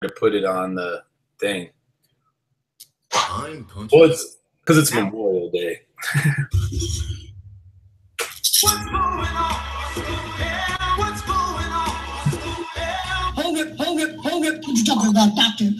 to put it on the thing. Well, it's because it's Memorial Day. What's going on? Yeah, what's going on? Yeah. Hold it. What you talking about, doctor?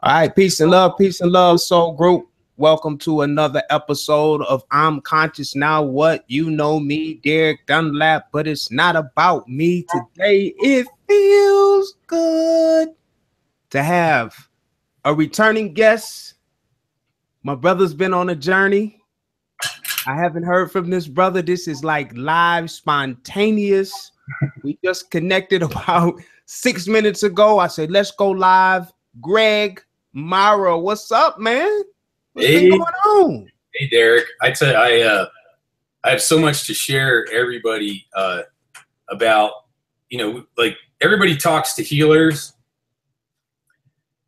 All right, peace and love, soul group. Welcome to another episode of I'm Conscious Now. What you know me, Derek Dunlap, but it's not about me today. It feels good to have a returning guest. My brother's been on a journey. I haven't heard from this brother. This is like live, spontaneous. We just connected about 6 minutes ago. I said, let's go live. Greg Marra, what's up, man? What's been going on? Hey, Derek. I tell you, I have so much to share everybody about, like everybody talks to healers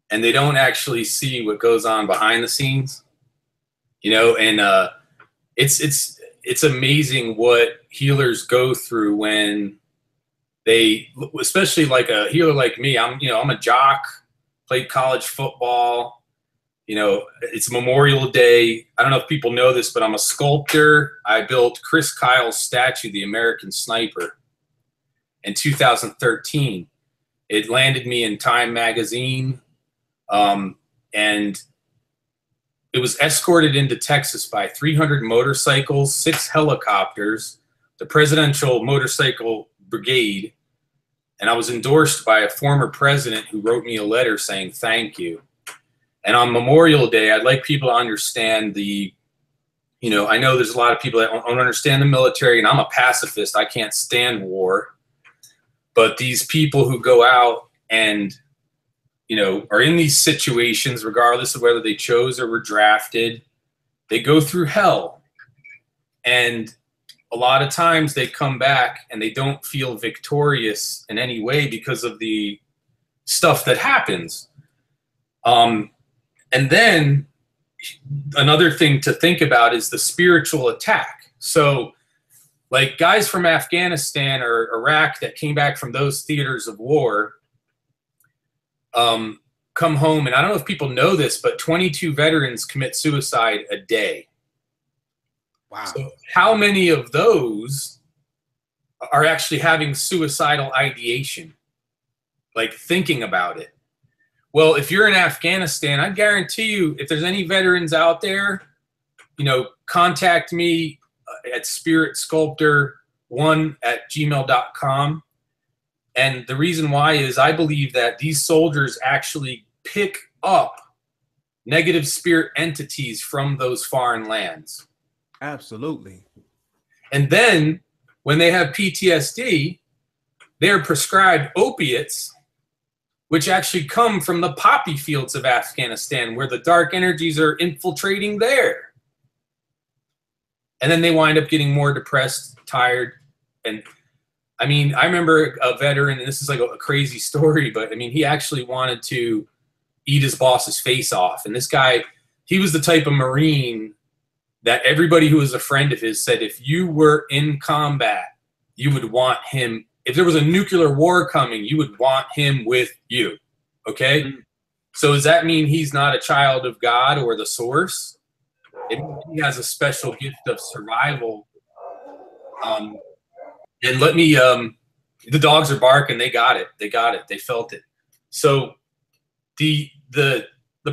and they don't actually see what goes on behind the scenes, and it's amazing what healers go through when they, especially like a healer like me, I'm a jock. Played college football. It's Memorial Day. I don't know if people know this, but I'm a sculptor. I built Chris Kyle's statue, the American Sniper, in 2013. It landed me in Time magazine, and it was escorted into Texas by 300 motorcycles, 6 helicopters, the Presidential Motorcycle Brigade, and I was endorsed by a former president who wrote me a letter saying thank you. And on Memorial Day, I'd like people to understand I know there's a lot of people that don't understand the military, and I'm a pacifist. I can't stand war. But these people who go out and, are in these situations, regardless of whether they chose or were drafted, they go through hell. And a lot of times they come back and they don't feel victorious in any way because of the stuff that happens. And then another thing to think about is the spiritual attack. So like guys from Afghanistan or Iraq that came back from those theaters of war, come home, and I don't know if people know this, but 22 veterans commit suicide a day. Wow. So how many of those are actually having suicidal ideation, like thinking about it? Well, if you're in Afghanistan, I guarantee you, if there's any veterans out there, contact me at spiritsculptor1@gmail.com. And the reason why is I believe that these soldiers actually pick up negative spirit entities from those foreign lands. Absolutely. And then when they have PTSD, they're prescribed opiates, which actually come from the poppy fields of Afghanistan, where the dark energies are infiltrating there. And then they wind up getting more depressed, tired. And I remember a veteran, and this is like a crazy story, but he actually wanted to eat his boss's face off. And this guy, he was the type of Marine that everybody who was a friend of his said, if you were in combat, you would want him. If there was a nuclear war coming, you would want him with you. Okay? Mm-hmm. So does that mean he's not a child of God or the source? It means he has a special gift of survival. And let me, the dogs are barking. They got it. They felt it. So the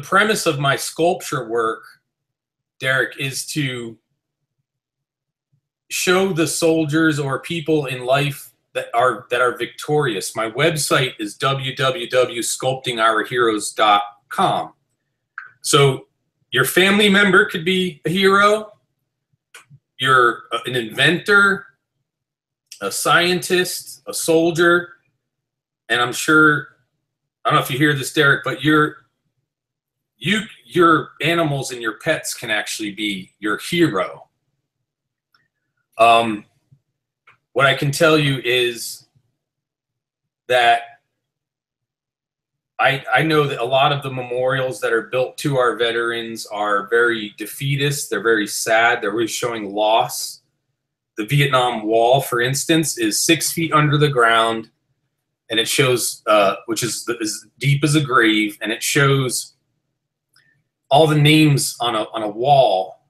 premise of my sculpture work, Derek, is to show the soldiers or people in life that are victorious. My website is www.sculptingourheroes.com. So your family member could be a hero. You're an inventor, a scientist, a soldier, and I'm sure, I don't know if you hear this, Derek, but your animals and your pets can actually be your hero. What I can tell you is that I know that a lot of the memorials that are built to our veterans are very defeatist. They're very sad. They're always showing loss. The Vietnam Wall, for instance, is 6 feet under the ground, and it shows, which is as deep as a grave, and it shows all the names on a wall.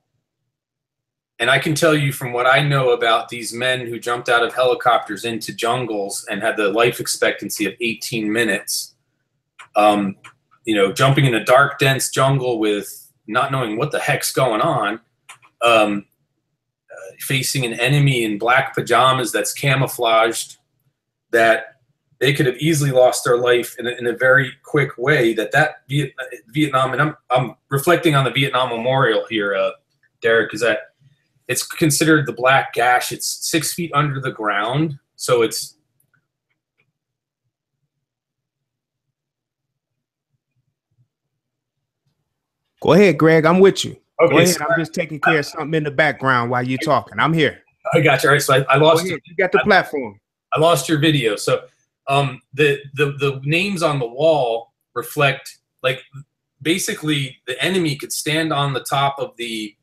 And I can tell you from what I know about these men who jumped out of helicopters into jungles and had the life expectancy of 18 minutes. You know, jumping in a dark, dense jungle with not knowing what the heck's going on, facing an enemy in black pajamas that's camouflaged, that they could have easily lost their life in a very quick way. That Vietnam, and I'm reflecting on the Vietnam Memorial here, Derek, is that it's considered the black gash. It's 6 feet under the ground, so it's. Go ahead, Greg. I'm with you. Okay, go ahead. so I'm just taking care of something in the background while you're talking. I'm here. I got you. All right, so I lost. You got the platform. I lost your video. So the names on the wall reflect, like, basically the enemy could stand on the top of the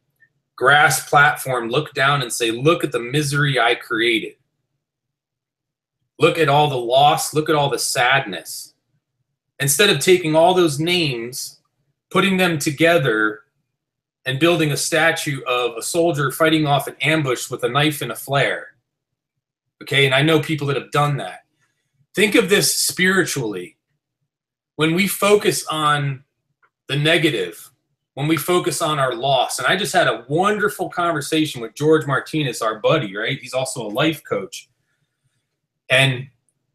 grass platform, look down and say, look at the misery I created. Look at all the loss. Look at all the sadness. Instead of taking all those names, putting them together and building a statue of a soldier fighting off an ambush with a knife and a flare. Okay, and I know people that have done that. Think of this spiritually. When we focus on the negative, when we focus on our loss, and I just had a wonderful conversation with George Martinez, our buddy, right? He's also a life coach. And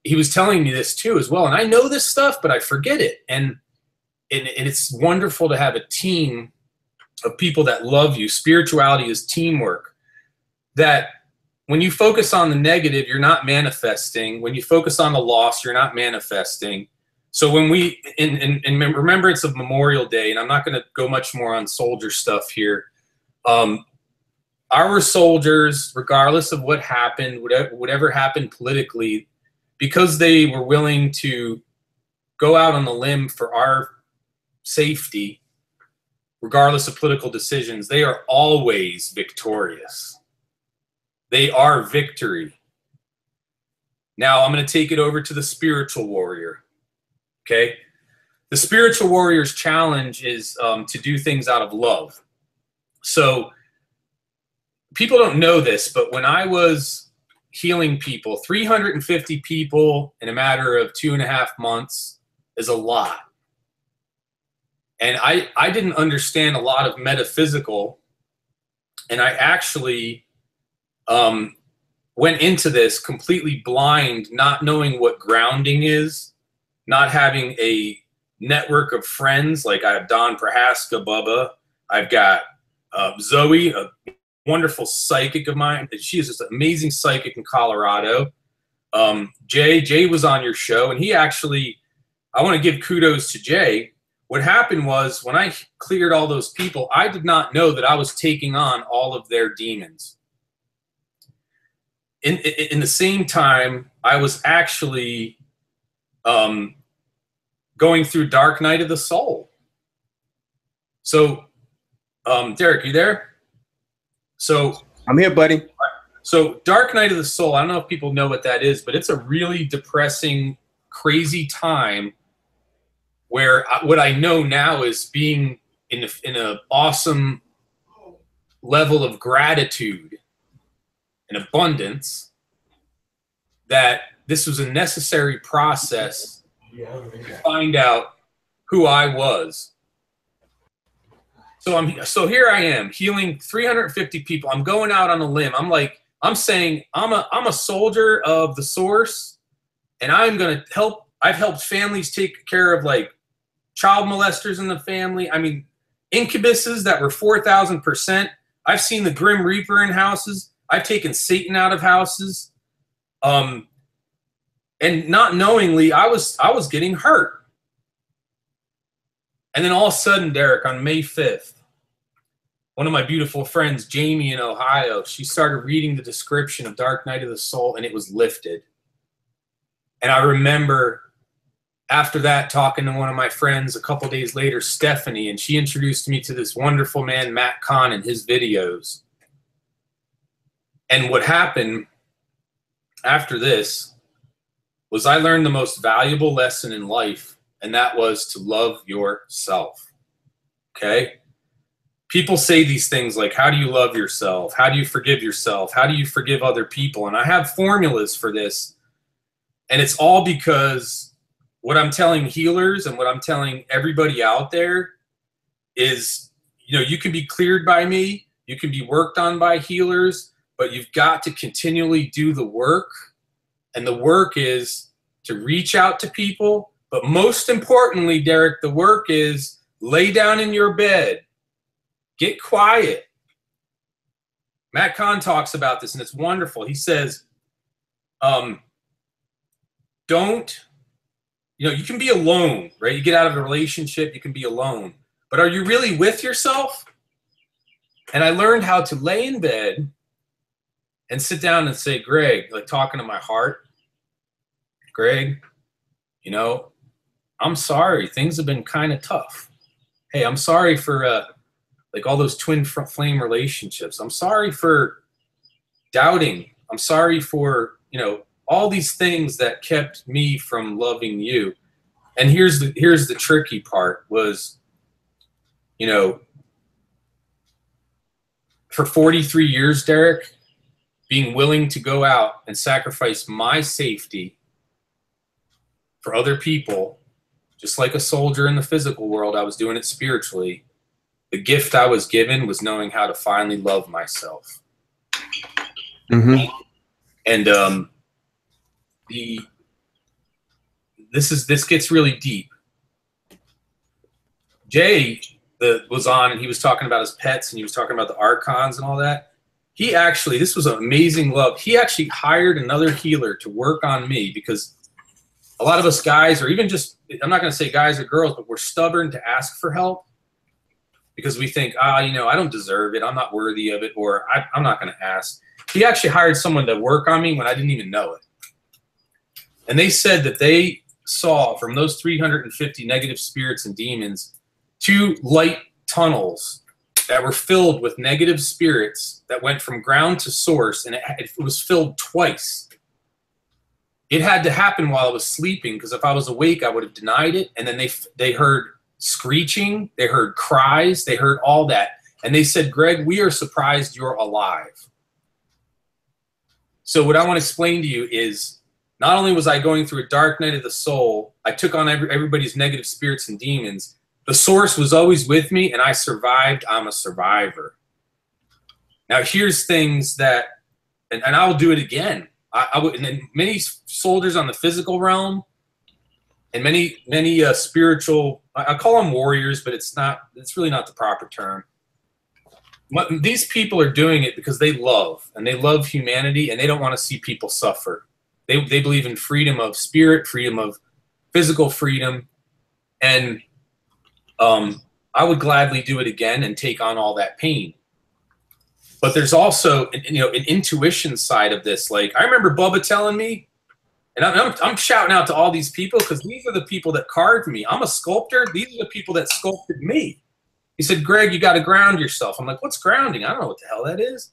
he was telling me this too as well. And I know this stuff, but I forget it. And it's wonderful to have a team of people that love you. Spirituality is teamwork. That when you focus on the negative, you're not manifesting. When you focus on the loss, you're not manifesting. So when we, in remembrance of Memorial Day, and I'm not going to go much more on soldier stuff here, our soldiers, regardless of what happened, whatever happened politically, because they were willing to go out on the limb for our safety, regardless of political decisions, they are always victorious. They are victory. Now I'm going to take it over to the spiritual warrior. Okay? The spiritual warrior's challenge is to do things out of love. So people don't know this, but when I was healing people, 350 people in a matter of 2.5 months is a lot. And I didn't understand a lot of metaphysical, and I actually went into this completely blind, not knowing what grounding is, not having a network of friends. Like I have Don Prohaska, Bubba. I've got Zoe, a wonderful psychic of mine. She is just an amazing psychic in Colorado. Jay was on your show, and he actually, I want to give kudos to Jay. What happened was when I cleared all those people, I did not know that I was taking on all of their demons. In the same time, I was actually going through Dark Night of the Soul. So, Derek, you there? So I'm here, buddy. So Dark Night of the Soul, I don't know if people know what that is, but it's a really depressing, crazy time where what I know now is being in an awesome level of gratitude and abundance, that this was a necessary process to find out who I was. So here I am healing 350 people. I'm going out on a limb. I'm saying I'm a soldier of the source, and I'm going to help. I've helped families take care of like child molesters in the family. I mean, incubuses that were 4,000%. I've seen the Grim Reaper in houses. I've taken Satan out of houses. And not knowingly, I was getting hurt. And then all of a sudden, Derek, on May 5th, one of my beautiful friends, Jamie in Ohio, she started reading the description of Dark Night of the Soul, and it was lifted. And I remember after that talking to one of my friends a couple days later, Stephanie, and she introduced me to this wonderful man, Matt Kahn, and his videos. And what happened after this was I learned the most valuable lesson in life, and that was to love yourself. Okay? People say these things like, how do you love yourself? How do you forgive yourself? How do you forgive other people? And I have formulas for this. And it's all because what I'm telling healers and what I'm telling everybody out there is, you know, you can be cleared by me, you can be worked on by healers, but you've got to continually do the work. And the work is to reach out to people. But most importantly, Derek, the work is lay down in your bed. Get quiet. Matt Kahn talks about this, and it's wonderful. He says, you can be alone, right? You get out of a relationship, you can be alone. But are you really with yourself? And I learned how to lay in bed and sit down and say, Greg, like talking to my heart, Greg, you know, I'm sorry. Things have been kind of tough. Hey, I'm sorry for like all those twin flame relationships. I'm sorry for doubting. I'm sorry for, you know, all these things that kept me from loving you. And here's the tricky part was, you know, for 43 years, Derek, being willing to go out and sacrifice my safety for other people, just like a soldier in the physical world, I was doing it spiritually. The gift I was given was knowing how to finally love myself. Mm-hmm. And this gets really deep. Jay was on, and he was talking about his pets, and he was talking about the archons and all that. He actually, this was an amazing love. He actually hired another healer to work on me because a lot of us guys, or even just, I'm not going to say guys or girls, but we're stubborn to ask for help because we think, you know, I don't deserve it. I'm not worthy of it, or I'm not going to ask. He actually hired someone to work on me when I didn't even know it. And they said that they saw from those 350 negative spirits and demons 2 light tunnels that were filled with negative spirits that went from ground to source, and it was filled twice. It had to happen while I was sleeping because if I was awake, I would have denied it. And then they heard screeching, they heard cries, they heard all that. And they said, Greg, we are surprised you're alive. So what I want to explain to you is not only was I going through a dark night of the soul, I took on everybody's negative spirits and demons. The source was always with me, and I survived. I'm a survivor. Now, here's things that, and I will do it again. I would, and many soldiers on the physical realm, and many spiritual. I call them warriors, but it's not. It's really not the proper term. These people are doing it because they love, and they love humanity, and they don't want to see people suffer. They believe in freedom of spirit, freedom of physical freedom, and I would gladly do it again and take on all that pain. But there's also, you know, an intuition side of this. Like I remember Bubba telling me, and I'm shouting out to all these people because these are the people that carved me. I'm a sculptor. These are the people that sculpted me. He said, Greg, you got to ground yourself. I'm like, what's grounding? I don't know what the hell that is.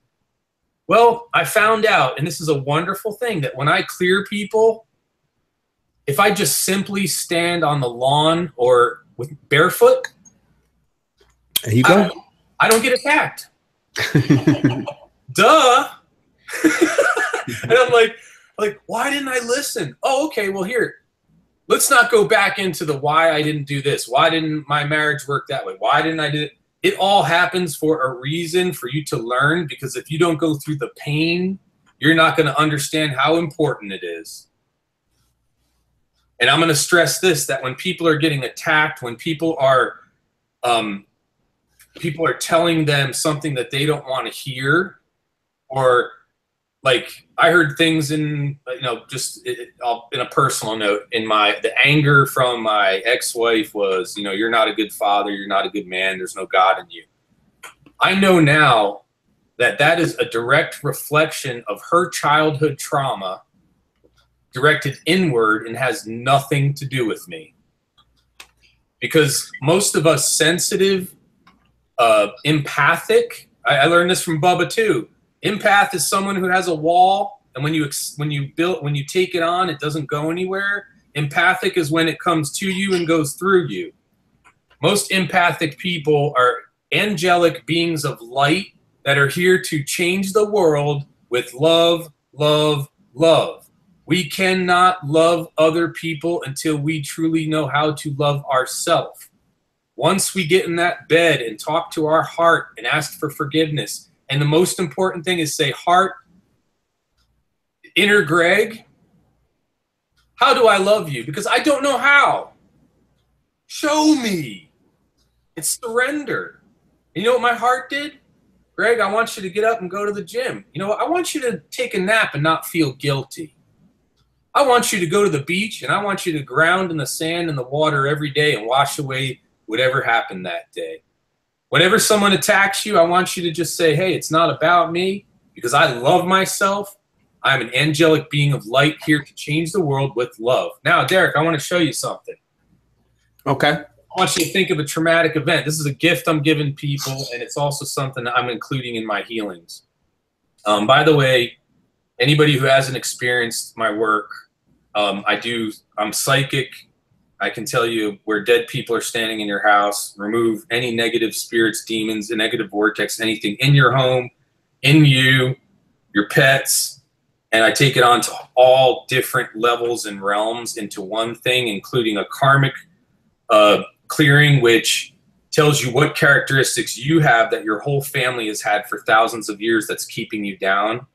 Well, I found out, and this is a wonderful thing, that when I clear people, if I just simply stand on the lawn or with barefoot, there you go. I don't get attacked. Duh. And I'm like, why didn't I listen? Oh, okay, well here, let's not go back into the why I didn't do this. Why didn't my marriage work that way? Why didn't I do it? It all happens for a reason for you to learn, because if you don't go through the pain, you're not going to understand how important it is. And I'm going to stress this, that when people are getting attacked, when people are telling them something that they don't want to hear, or like I heard things in, just in a personal note, the anger from my ex-wife was, you're not a good father, you're not a good man, there's no God in you. I know now that is a direct reflection of her childhood trauma directed inward and has nothing to do with me. Because most of us sensitive, empathic, I learned this from Bubba too. Empath is someone who has a wall, and when you take it on, it doesn't go anywhere. Empathic is when it comes to you and goes through you. Most empathic people are angelic beings of light that are here to change the world with love, love, love. We cannot love other people until we truly know how to love ourselves. Once we get in that bed and talk to our heart and ask for forgiveness, and the most important thing is say, heart, inner Greg, how do I love you? Because I don't know how. Show me. It's surrender. You know what my heart did? Greg, I want you to get up and go to the gym. You know what? I want you to take a nap and not feel guilty. I want you to go to the beach, and I want you to ground in the sand and the water every day and wash away whatever happened that day. Whenever someone attacks you, I want you to just say, hey, it's not about me, because I love myself. I'm an angelic being of light here to change the world with love. Now, Derek, I want to show you something. Okay. I want you to think of a traumatic event. This is a gift I'm giving people, and it's also something that I'm including in my healings. By the way, anybody who hasn't experienced my work, I'm psychic. I can tell you where dead people are standing in your house, remove any negative spirits, demons, a negative vortex, anything in your home, in you, your pets, and I take it on to all different levels and realms into one thing, including a karmic clearing, which tells you what characteristics you have that your whole family has had for thousands of years that's keeping you down.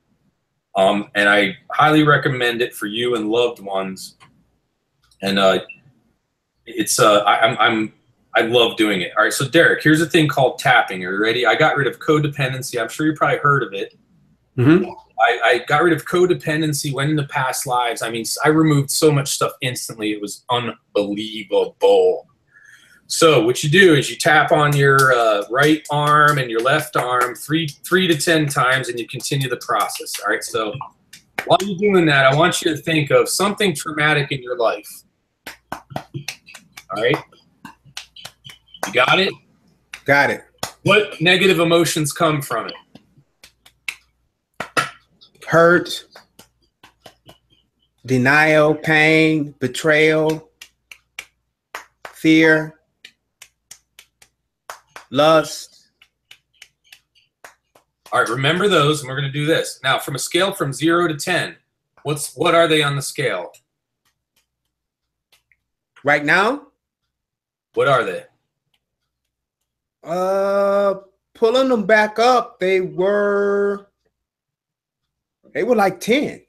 And I highly recommend it for you and loved ones. And I love doing it. All right, so Derek, here's a thing called tapping. Are you ready? I got rid of codependency. I'm sure you probably heard of it. Mm-hmm. I got rid of codependency, went into past lives. I mean, I removed so much stuff instantly. It was unbelievable. So what you do is you tap on your right arm and your left arm 3 to 10 times, and you continue the process. All right, so while you're doing that, I want you to think of something traumatic in your life. All right, you got it? Got it. What negative emotions come from it? Hurt, denial, pain, betrayal, fear, lust. All right, remember those, and we're going to do this. Now, from a scale from 0 to 10, what are they on the scale? Right now? What are they? Pulling them back up, they were like 10.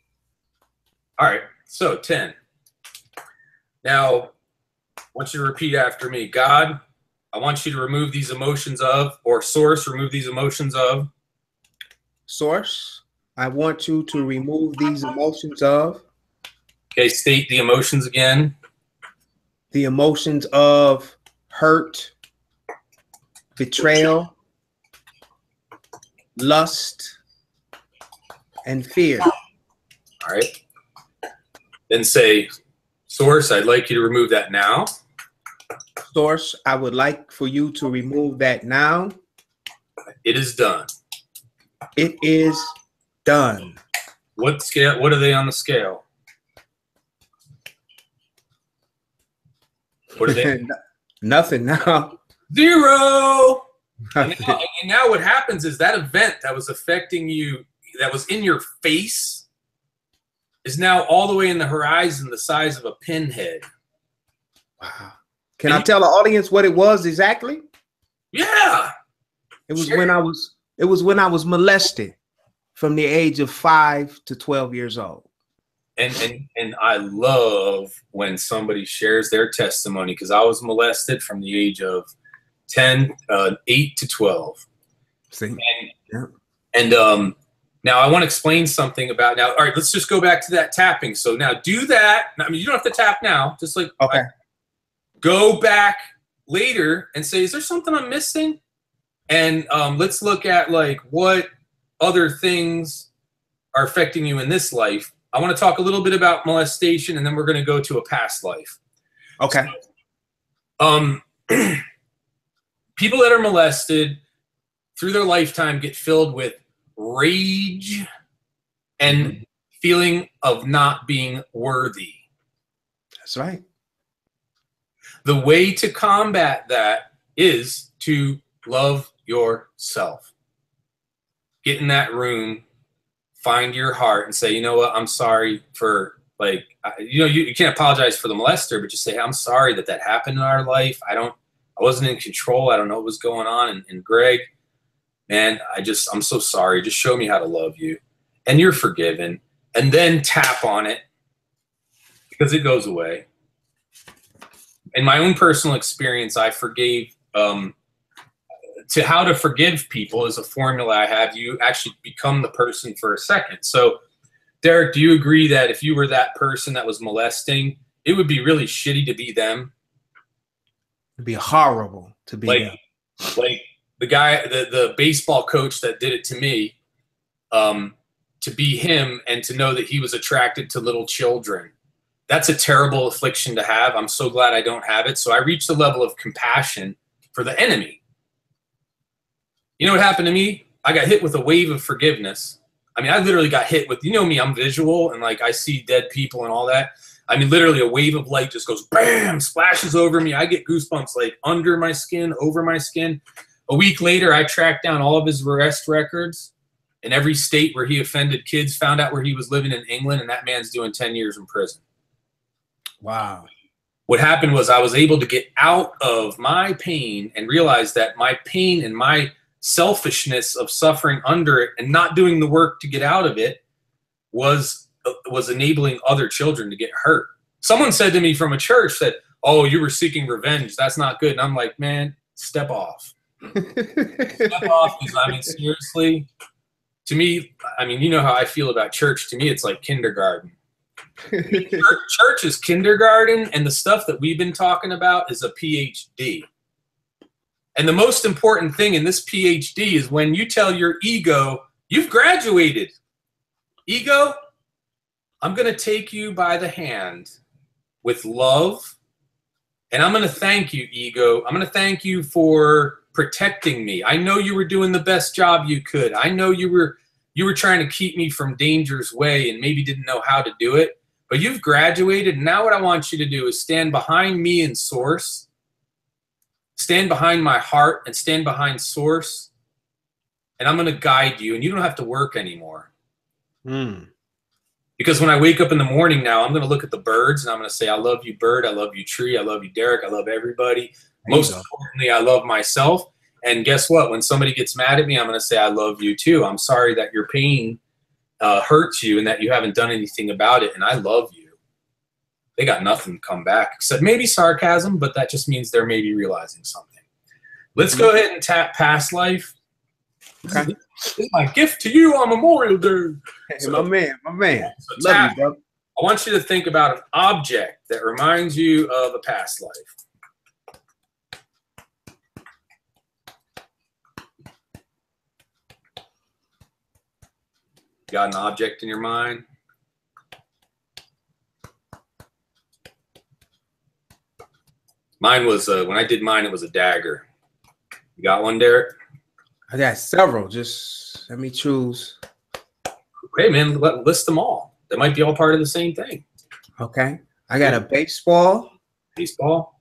All right, so 10. Now, I want you to repeat after me. God, I want you to remove these emotions of, or source, remove these emotions of. Source, I want you to remove these emotions of. Okay, state the emotions again. The emotions of hurt, betrayal, lust, and fear. All right. Then say, source, I'd like you to remove that now. Source, I would like for you to remove that now. It is done. It is done. What scale? What are they on the scale? What are they? Nothing now. 0. And now what happens is that event that was affecting you, that was in your face, is now all the way in the horizon, the size of a pinhead. Wow. Can I tell the audience what it was exactly? Yeah. It was when I was molested from the age of 5 to 12 years old. And I love when somebody shares their testimony, because I was molested from the age of 8 to 12. See? And Now, I want to explain something about now. All right, let's just go back to that tapping. So now do that. I mean, you don't have to tap now. Just like, Okay. Go back later and say, is there something I'm missing? And let's look at like what other things are affecting you in this life. I want to talk a little bit about molestation, and then we're going to go to a past life. Okay. So, people that are molested through their lifetime get filled with rage and feeling of not being worthy. That's right. The way to combat that is to love yourself. Get in that room, find your heart, and say, you know what, I'm sorry for, like, you can't apologize for the molester, but just say, hey, I'm sorry that that happened in our life. I wasn't in control. I don't know what was going on. And Greg, man, I'm so sorry. Just show me how to love you. And you're forgiven. And then tap on it because it goes away. In my own personal experience, I forgave. To how to forgive people is a formula I have. You actually become the person for a second. So, Derek, do you agree that if you were that person that was molesting, it would be really shitty to be them? It'd be horrible to be them. Like the guy, the baseball coach that did it to me, to be him and to know that he was attracted to little children. That's a terrible affliction to have. I'm so glad I don't have it. So I reached a level of compassion for the enemy. You know what happened to me? I got hit with a wave of forgiveness. I mean, I literally got hit with, you know me, I'm visual and like I see dead people and all that. I mean, literally a wave of light just goes bam, splashes over me. I get goosebumps like under my skin, over my skin. A week later, I tracked down all of his arrest records in every state where he offended kids, found out where he was living in England, and that man's doing 10 years in prison. Wow. What happened was I was able to get out of my pain and realize that my pain and my selfishness of suffering under it and not doing the work to get out of it was enabling other children to get hurt. Someone said to me from a church that, oh, you were seeking revenge. That's not good. And I'm like, man, step off. Step off, because I mean, seriously, to me, I mean, you know how I feel about church. To me, it's like kindergarten. Church is kindergarten, and the stuff that we've been talking about is a PhD. And the most important thing in this PhD is when you tell your ego, you've graduated. Ego, I'm going to take you by the hand with love, and I'm going to thank you, ego. I'm going to thank you for protecting me. I know you were doing the best job you could. I know you were trying to keep me from danger's way and maybe didn't know how to do it. But you've graduated. And now what I want you to do is stand behind me in source. Stand behind my heart and stand behind source. And I'm going to guide you. And you don't have to work anymore. Because when I wake up in the morning now, I'm going to look at the birds and I'm going to say, I love you, bird. I love you, tree. I love you, Derek. I love everybody. Most importantly, I love myself. And guess what? When somebody gets mad at me, I'm going to say, I love you too. I'm sorry that your pain hurts you and that you haven't done anything about it. And I love you. They got nothing to come back except maybe sarcasm, but that just means they're maybe realizing something. Let's go ahead and tap past life. Okay. This is my gift to you on Memorial Day. Hey, so, my man. So Love tap, you, bro. I want you to think about an object that reminds you of a past life. Got an object in your mind? Mine was, when I did mine, it was a dagger. You got one, Derek? I got several. Just let me choose. Okay, man, list them all. They might be all part of the same thing. Okay. I got a baseball. Baseball.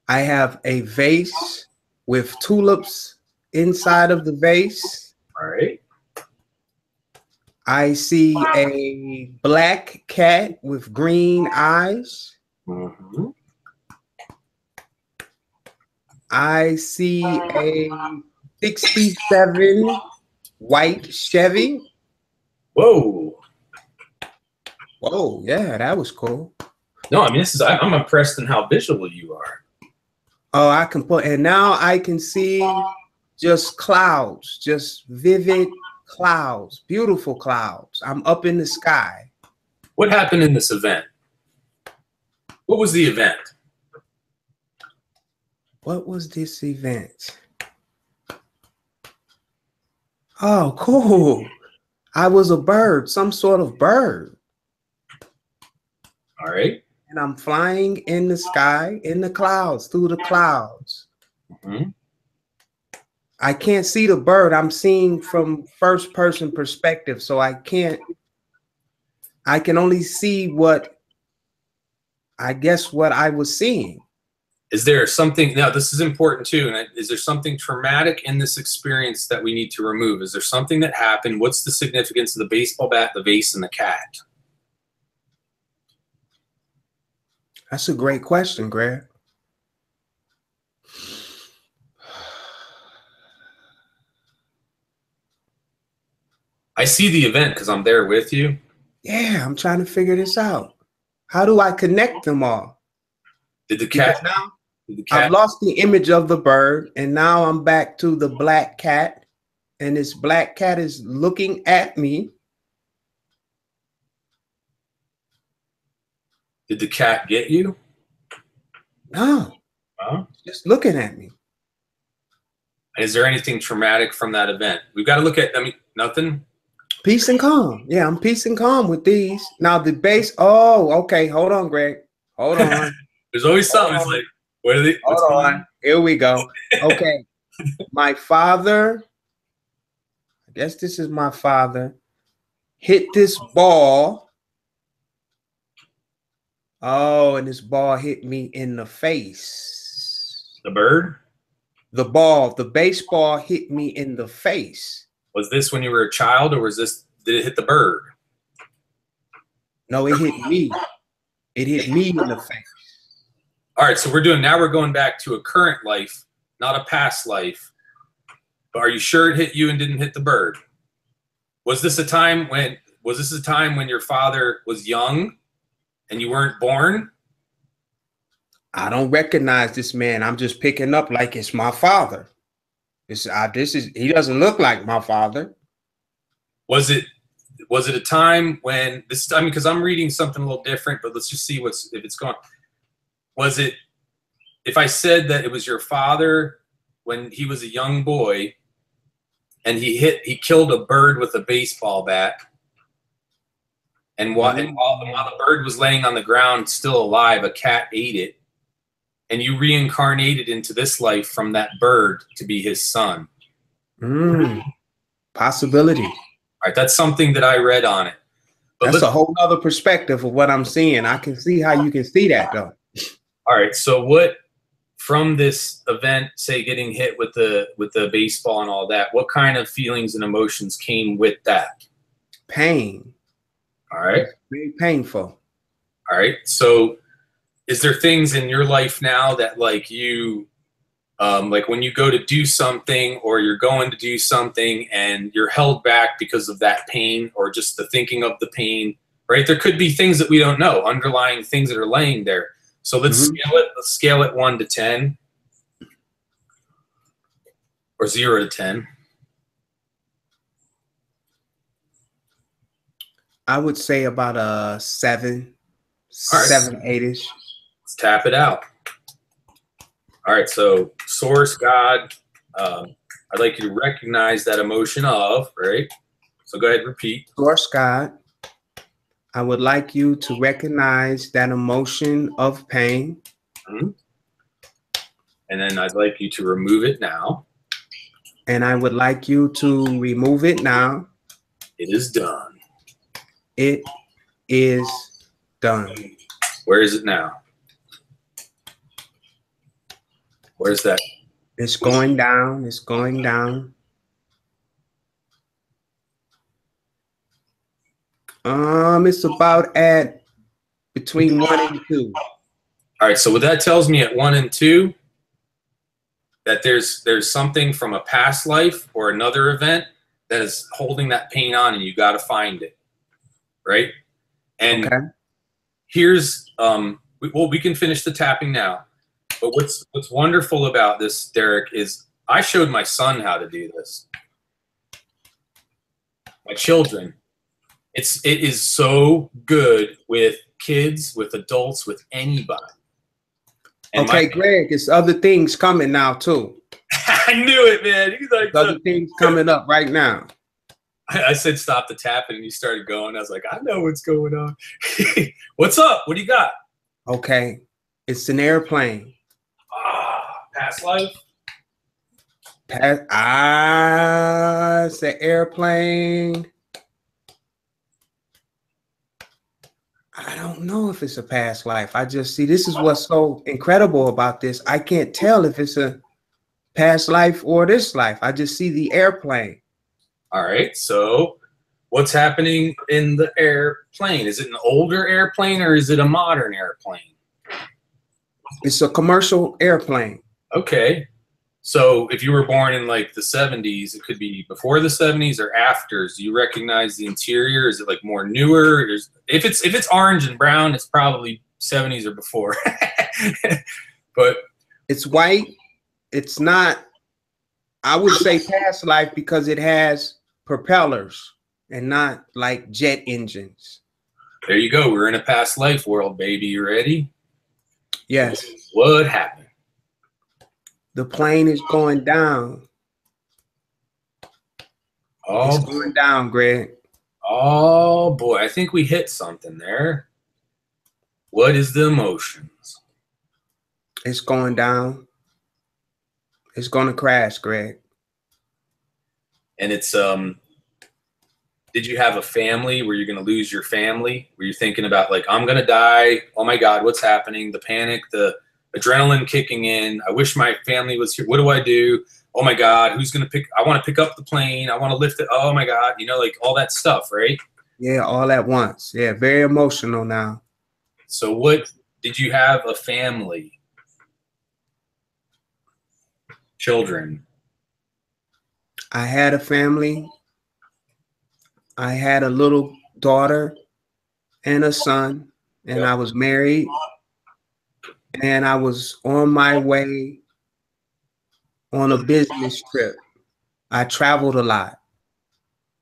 I have a vase with tulips inside of the vase. All right. I see a black cat with green eyes. Mm-hmm. I see a 67 white Chevy. Whoa. Whoa, yeah, that was cool. No, I mean, I'm impressed in how visual you are. Oh, I can put, and now I can see just clouds, just vivid clouds, beautiful clouds. I'm up in the sky. What happened in this event? What was the event? What was this event? Oh, cool. I was a bird, some sort of bird. All right. And I'm flying in the sky, in the clouds, through the clouds. Mm-hmm. I can't see the bird. I'm seeing from first person perspective. So I can only see what I was seeing. Is there something, now this is important too, and is there something traumatic in this experience that we need to remove? Is there something that happened? What's the significance of the baseball bat, the vase, and the cat? That's a great question, Greg. I see the event because I'm there with you. Yeah, I'm trying to figure this out. How do I connect them all? Did the cat, I've lost the image of the bird, and now I'm back to the black cat, and this black cat is looking at me. Did the cat get you? No, just looking at me. Is there anything traumatic from that event? We've got to look at, nothing? Peace and calm. Yeah, I'm peace and calm with these. Now the base, oh, okay, hold on, Greg. Hold on. There's always something. It's like, what are they? Hold on. Here we go. Okay. My father, I guess this is my father, hit this ball. Oh, and this ball hit me in the face. The bird? The ball, the baseball hit me in the face. Was this when you were a child, or did it hit the bird? No, it hit me. It hit me in the face. All right, so now we're going back to a current life, not a past life. But are you sure it hit you and didn't hit the bird? Was this a time when your father was young and you weren't born? I don't recognize this man. I'm just picking up like it's my father. He doesn't look like my father. Was it a time when this? I mean, because I'm reading something a little different, but let's just see if it's going. Was it, if I said that it was your father when he was a young boy and he killed a bird with a baseball bat, and while the bird was laying on the ground still alive, a cat ate it, and you reincarnated into this life from that bird to be his son? Possibility. All right, that's something that I read on it. But that's a whole other perspective of what I'm seeing. I can see how you can see that, though. All right, so what from this event, say getting hit with the baseball and all that, what kind of feelings and emotions came with that? Pain. All right. Very painful. All right. So is there things in your life now that like you, like when you go to do something or you're going to do something and you're held back because of that pain or just the thinking of the pain, right? There could be things that we don't know, underlying things that are laying there. So let's scale it 1 to 10 or 0 to 10. I would say about a 7, All right. 7, 8-ish. Let's tap it out. All right, so source, God, I'd like you to recognize that emotion of, right? So go ahead and repeat. Source, God, I would like you to recognize that emotion of pain. Mm-hmm. And then I'd like you to remove it now. And I would like you to remove it now. It is done. It is done. Where is it now? Where's that? It's going down. It's going down. It's about at between 1 and 2. All right, so what that tells me at 1 and 2, that there's something from a past life or another event that is holding that pain on, and you got to find it, right? And okay. Here's we can finish the tapping now, but what's wonderful about this, Derek, is I showed my son how to do this. my children. It is so good with kids, with adults, with anybody. And okay, Greg, it's other things coming now too. I knew it, man. He's like, other things coming up right now. I said stop the tapping, and you started going. I was like, I know what's going on. What's up? What do you got? Okay, it's an airplane. Past life. It's an airplane. I don't know if it's a past life. I just see, this is what's so incredible about this. I can't tell if it's a past life or this life. I just see the airplane. All right. So what's happening in the airplane? Is it an older airplane or is it a modern airplane? It's a commercial airplane. Okay. So if you were born in like the 70s, it could be before the 70s or after. Do you recognize the interior? Is it like more newer? If it's orange and brown, it's probably 70s or before. But it's white. It's not, I would say past life because it has propellers and not like jet engines. There you go. We're in a past life world, baby. You ready? Yes. What happened? The plane is going down. Oh, it's going down, Greg. Oh boy, I think we hit something there. What is the emotions? It's going down. It's going to crash, Greg. And it's did you have a family? Were you going to lose your family? Were you thinking about like, I'm going to die? Oh my God, what's happening? The panic, the adrenaline kicking in. I wish my family was here. What do I do? Oh my God, who's going to pick? I want to pick up the plane. I want to lift it. Oh my God, you know, like all that stuff, right? Yeah, all at once. Yeah, very emotional now. So what, did you have a family? Children? I had a family. I had a little daughter and a son, and I was married, and I was on my way on a business trip. I traveled a lot.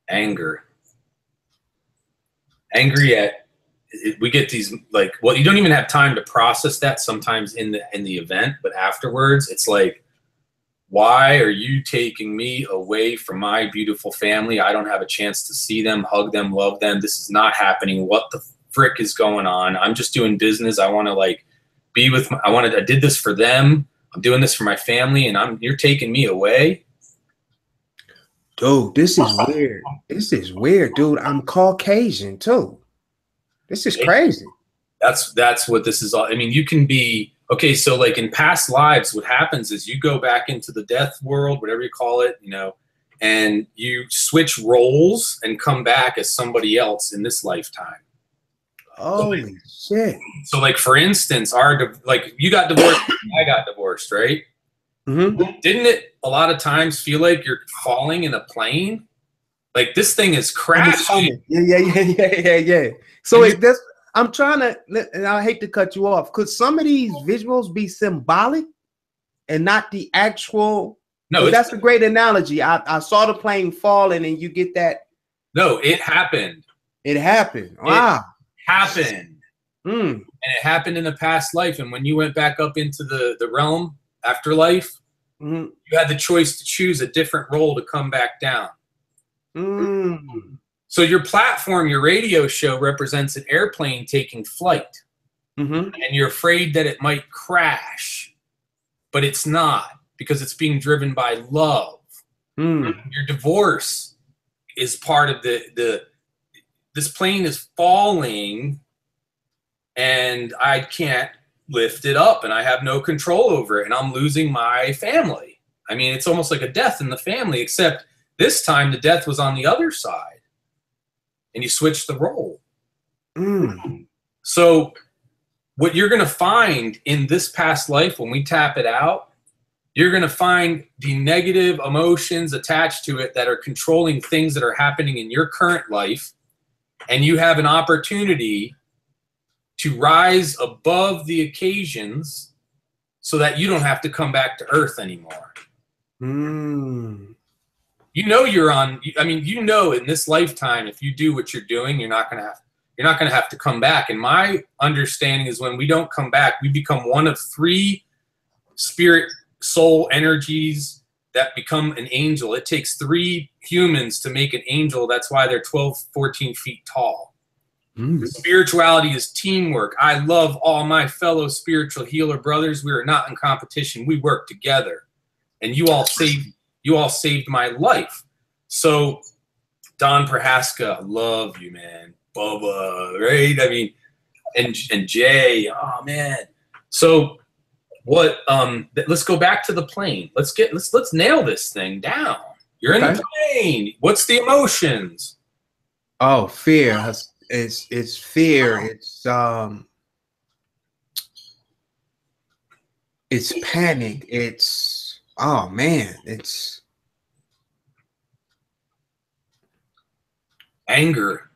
Anger. Angry at, we get these like, well, you don't even have time to process that sometimes in the event, but afterwards it's like, why are you taking me away from my beautiful family? I don't have a chance to see them, hug them, love them. This is not happening. What the frick is going on? I'm just doing business. I want to like be with my, I did this for them. I'm doing this for my family, and you're taking me away. Dude, this is weird. This is weird, dude. I'm Caucasian too. This is crazy. That's what this is all. I mean, you can be, okay, so like in past lives, what happens is you go back into the death world, whatever you call it, you know, and you switch roles and come back as somebody else in this lifetime. Holy shit. So like, for instance, like you got divorced, I got divorced, right? Mm-hmm. Didn't it a lot of times feel like you're falling in a plane? Like this thing is crashing. Yeah. So this, I'm trying to, and I hate to cut you off, could some of these visuals be symbolic and not the actual? No, that's a great analogy. I saw the plane falling, and you get that. No, it happened. It happened. Wow. It happened. And it happened in a past life. And when you went back up into the realm, afterlife, you had the choice to choose a different role to come back down. So your platform, your radio show represents an airplane taking flight. And you're afraid that it might crash, but it's not, because it's being driven by love. Your divorce is part of this plane is falling, and I can't lift it up, and I have no control over it, and I'm losing my family. I mean, it's almost like a death in the family, except this time the death was on the other side. And you switch the role. So what you're going to find in this past life, when we tap it out, you're going to find the negative emotions attached to it that are controlling things that are happening in your current life. And you have an opportunity to rise above the occasions so that you don't have to come back to earth anymore. you know you're on. I mean, you know, in this lifetime, if you do what you're doing, you're not gonna have to come back. And my understanding is when we don't come back, we become one of 3 spirit soul energies that become an angel. It takes 3 humans to make an angel. That's why they're 12, 14 feet tall. Spirituality is teamwork. I love all my fellow spiritual healer brothers. We are not in competition. We work together. And you all saved my life. So Don Prohaska, love you, man. Bubba, right? I mean, and Jay, oh man. So what let's go back to the plane. Let's nail this thing down. You're in the plane. What's the emotions? Oh, fear. It's fear. It's panic. It's, oh man, it's anger.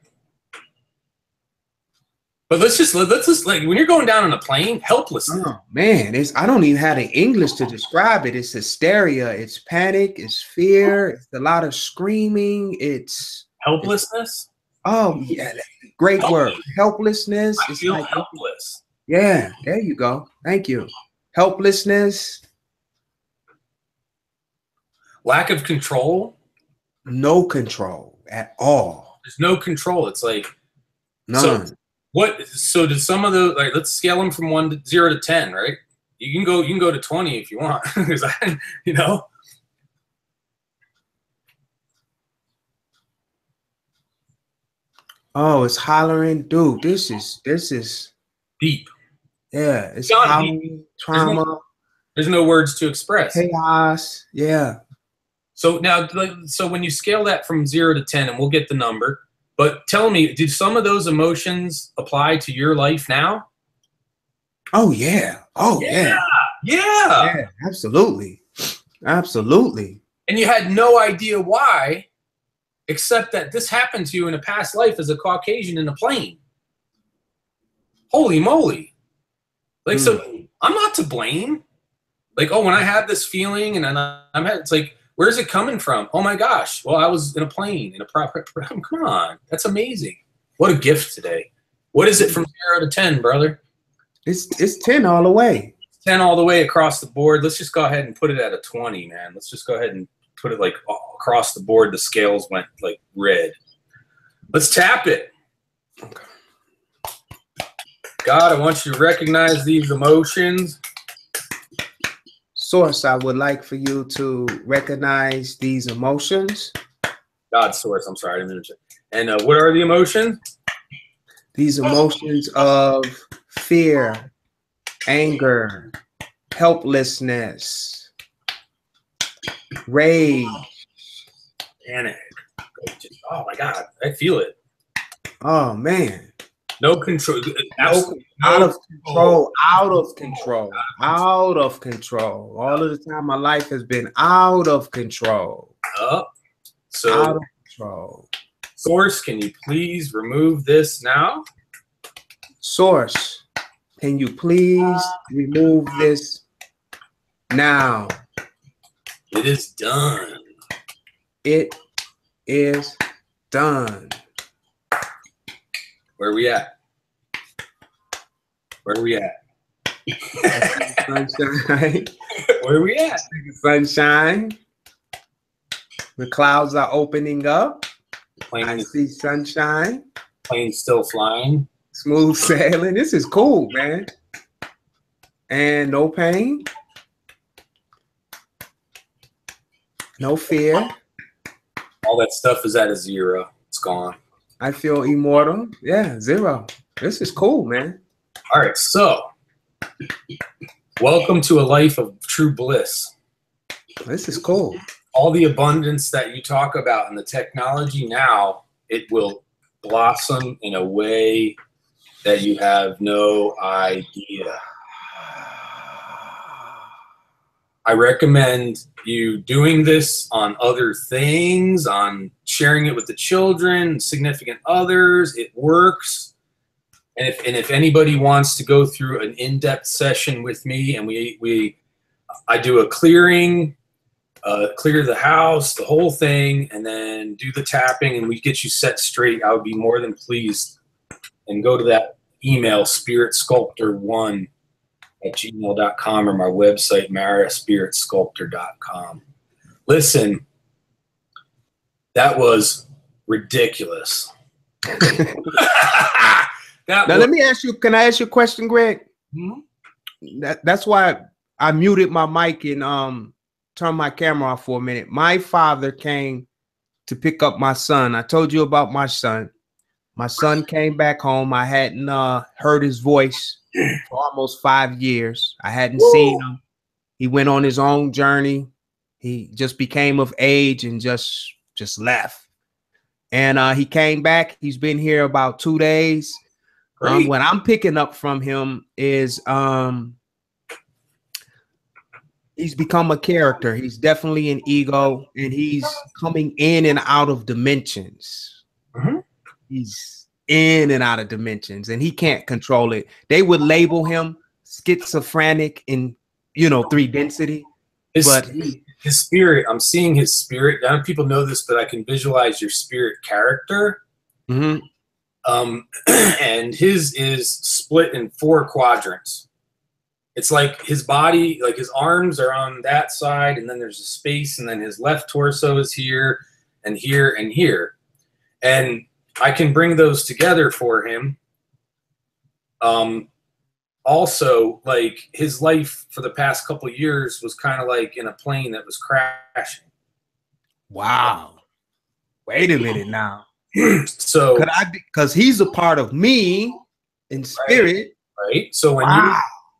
But let's just like when you're going down on a plane, helplessness. Oh man, I don't even have the English to describe it. It's hysteria, it's panic, it's fear, it's a lot of screaming, it's helplessness. Oh yeah, great word. Helplessness. I feel like, helpless. Yeah, there you go. Thank you. Helplessness. Lack of control. No control at all. There's no control. It's like none. So do some of the, like, let's scale them from 0 to 10, right? You can go to 20 if you want, because you know. Oh, it's hollering, dude. This is deep. Yeah, it's hollering, trauma. There's no words to express. Chaos. Yeah. So now, so when you scale that from 0 to 10, and we'll get the number. But tell me, did some of those emotions apply to your life now? Oh yeah. Oh yeah. Yeah, absolutely. Absolutely. And you had no idea why, except that this happened to you in a past life as a Caucasian in a plane. Holy moly. Like, so I'm not to blame. Like, oh, when I have this feeling and it's like, where's it coming from? Oh my gosh. Well, I was in a plane, in a proper, come on. That's amazing. What a gift today. What is it from 0 to 10, brother? It's 10 all the way. 10 all the way across the board. Let's just go ahead and put it at a 20, man. Let's just go ahead and put it like across the board. The scales went like red. Let's tap it. Okay. God, I want you to recognize these emotions. Source, I would like for you to recognize these emotions. God, source, I'm sorry, I didn't mention. And what are the emotions? These emotions of fear, anger, helplessness, rage, panic. Oh my God, I feel it. Oh man. No control. Out of control. Out of control. Out of control. All of the time, my life has been out of control. So out of control. Source, can you please remove this now? Source, can you please remove this now? It is done. It is done. Where are we at? Where are we at? Sunshine. Where are we at? Sunshine. The clouds are opening up. Plane I see sunshine. Plane still flying. Smooth sailing. This is cool, man. And no pain. No fear. All that stuff is at a 0. It's gone. I feel immortal. Yeah, 0. This is cool, man. All right, so welcome to a life of true bliss. This is cool. All the abundance that you talk about and the technology now, it will blossom in a way that you have no idea. I recommend you doing this on other things, on sharing it with the children, significant others. It works. And if anybody wants to go through an in-depth session with me, and I do a clearing, clear the house, the whole thing, and then do the tapping, and we get you set straight, I would be more than pleased. And go to that email, spiritsculptor1@gmail.com, or my website, marraspiritsculptor.com. Listen, that was ridiculous. Let me ask you, can I ask you a question, Greg? Mm-hmm. That's why I muted my mic and turned my camera off for a minute. My father came to pick up my son. I told you about my son. My son came back home. I hadn't heard his voice for almost 5 years. I hadn't seen him. He went on his own journey. He just became of age and just left. And he came back. He's been here about 2 days. What I'm picking up from him is he's become a character. He's definitely an ego, and he's coming in and out of dimensions. Mm-hmm. He's in and out of dimensions, and he can't control it. They would label him schizophrenic in, 3 density. His spirit, I'm seeing his spirit. I don't know if people know this, but I can visualize your spirit character. Mm-hmm. And his is split in 4 quadrants. It's like his body, like his arms are on that side, and then there's a space, and then his left torso is here and here and here. And I can bring those together for him. Also, like, his life for the past couple of years was kind of like in a plane that was crashing. Wow. Wait a minute now. So, because he's a part of me in spirit. Right. So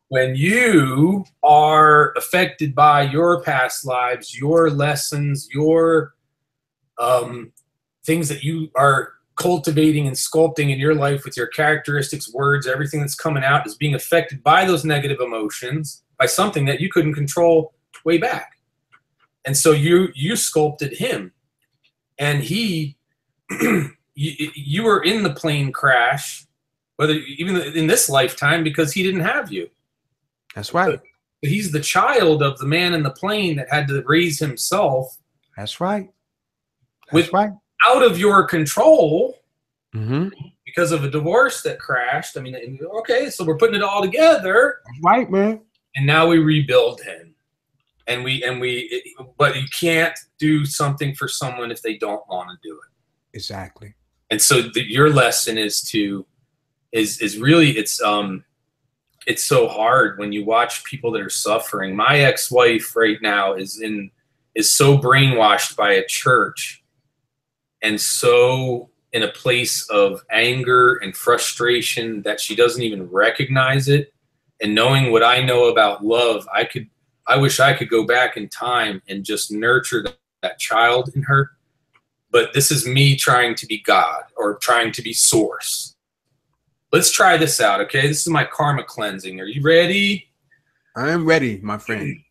when you are affected by your past lives, your lessons, your things that you are cultivating and sculpting in your life with your characteristics, words, everything that's coming out is being affected by those negative emotions, by something that you couldn't control way back. And so you sculpted him, and he, you were in the plane crash, whether even in this lifetime, because he didn't have you. That's right. But he's the child of the man in the plane that had to raise himself. That's right. That's right. Out of your control, mm-hmm. because of a divorce that crashed. I mean, okay, so we're putting it all together. That's right, man. And now we rebuild him. But you can't do something for someone if they don't want to do it. Exactly. And so your lesson is really, it's so hard when you watch people that are suffering. My ex-wife right now is so brainwashed by a church, and so in a place of anger and frustration that she doesn't even recognize it. And knowing what I know about love, I wish I could go back in time and just nurture that child in her. But this is me trying to be God, or trying to be source. Let's try this out, okay? This is my karma cleansing. Are you ready? I am ready, my friend.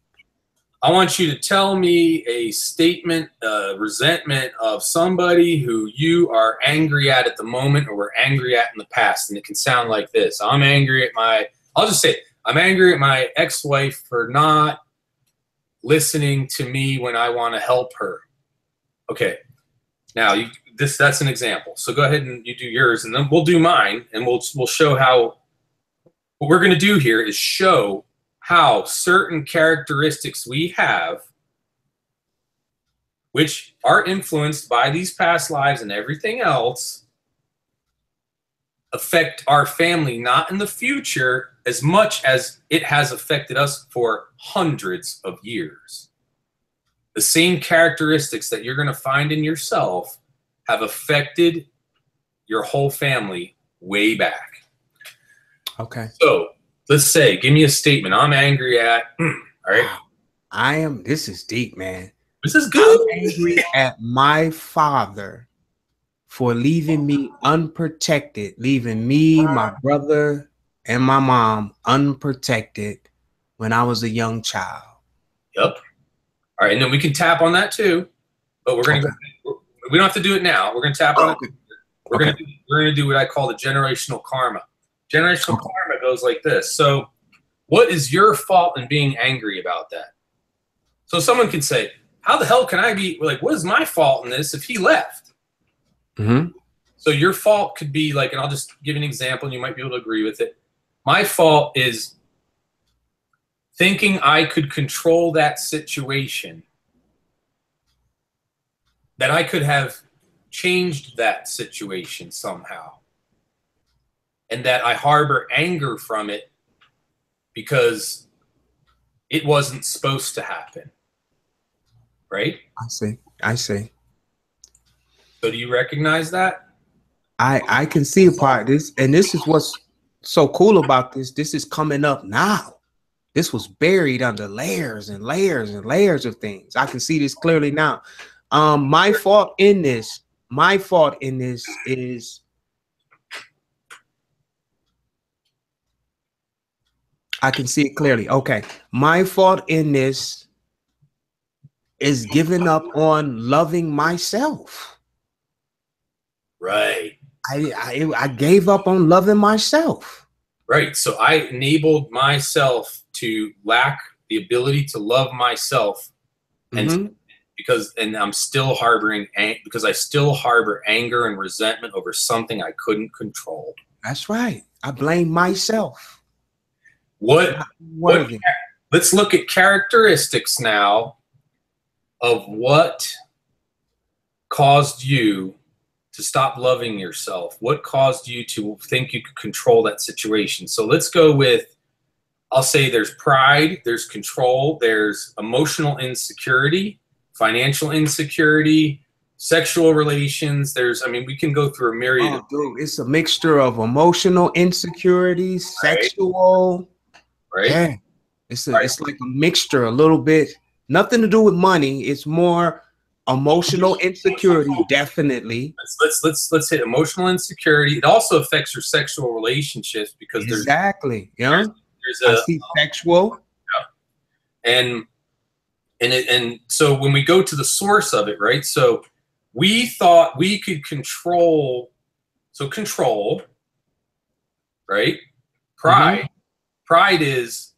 I want you to tell me a statement, resentment of somebody who you are angry at the moment, or were angry at in the past. And it can sound like this. I'm angry at I'll just say it. I'm angry at my ex-wife for not listening to me when I want to help her. Okay. Now, that's an example. So go ahead and you do yours, and then we'll do mine, and we'll show how. What we're going to do here is show how certain characteristics we have, which are influenced by these past lives and everything else, affect our family, not in the future as much as it has affected us for hundreds of years. The same characteristics that you're going to find in yourself have affected your whole family way back. Okay. So let's say, give me a statement. I'm angry at, all right. This is deep, man. This is good. I'm angry at my father for leaving me unprotected, leaving me, my brother, and my mom unprotected when I was a young child. Yep. All right, and then we can tap on that too, but we don't have to do it now. We're going to tap on it. We're going to do what I call the generational karma. Generational karma goes like this. So what is your fault in being angry about that? So someone can say, how the hell can I be like, what is my fault in this if he left? Mm-hmm. So your fault could be like, and I'll just give an example and you might be able to agree with it. My fault is thinking I could control that situation, that I could have changed that situation somehow, and that I harbor anger from it because it wasn't supposed to happen. Right? I see. So do you recognize that? I can see a part of this, and this is what's so cool about this. This is coming up now. This was buried under layers and layers and layers of things. I can see this clearly now. My fault in this is I can see it clearly. Okay. My fault in this is giving up on loving myself. Right. I gave up on loving myself. Right. So I enabled myself to lack the ability to love myself, and and I'm still harboring because I still harbor anger and resentment over something I couldn't control. That's right. I blame myself. Let's look at characteristics now of what caused you to stop loving yourself. What caused you to think you could control that situation? So let's go with, I'll say there's pride, there's control, there's emotional insecurity, financial insecurity, sexual relations. We can go through a myriad of dude, it's a mixture of emotional insecurity, sexual. Right. Yeah. It's like a mixture, a little bit, nothing to do with money. It's more emotional insecurity, definitely. Let's hit emotional insecurity. It also affects your sexual relationships because exactly. There's I see sexual. Yeah. And so when we go to the source of it, right? So we thought we could control. So control, right? Pride. Pride is,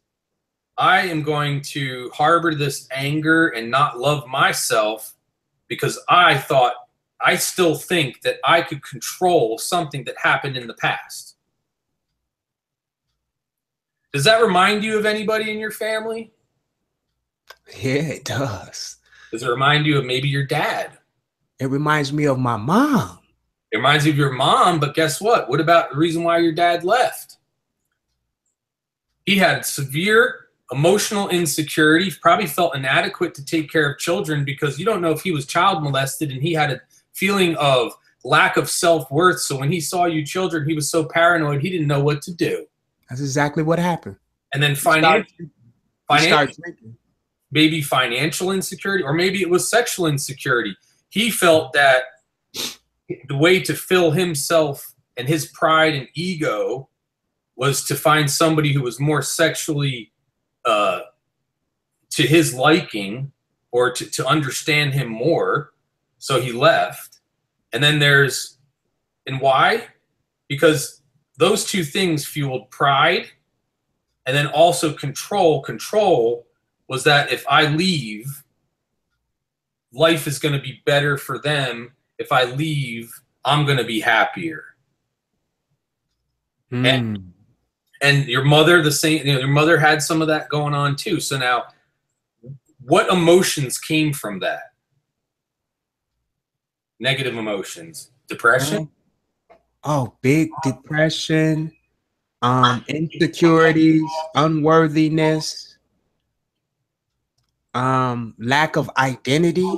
I am going to harbor this anger and not love myself because I still think that I could control something that happened in the past. Does that remind you of anybody in your family? Yeah, it does. Does it remind you of maybe your dad? It reminds me of my mom. It reminds you of your mom, but guess what? What about the reason why your dad left? He had severe emotional insecurity, probably felt inadequate to take care of children because you don't know if he was child molested and he had a feeling of lack of self-worth. So when he saw you children, he was so paranoid, he didn't know what to do. That's exactly what happened. And then maybe financial insecurity, or maybe it was sexual insecurity. He felt that the way to fill himself and his pride and ego was to find somebody who was more sexually to his liking, or to understand him more. So he left. And then and why? Because those two things fueled pride, and then also control. Control was that if I leave, life is going to be better for them. If I leave, I'm going to be happier. And your mother, the same, your mother had some of that going on too. So now, what emotions came from that? Negative emotions. Depression? Oh, big depression, insecurities, unworthiness, lack of identity,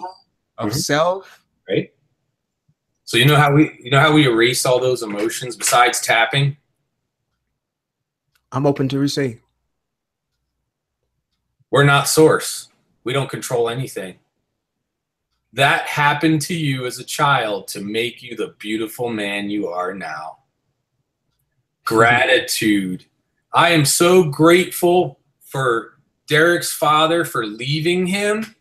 of self. Right. So you know how we erase all those emotions besides tapping? I'm open to receive. We're not source. We don't control anything. That happened to you as a child to make you the beautiful man you are now. Gratitude. I am so grateful for Derek's father for leaving him,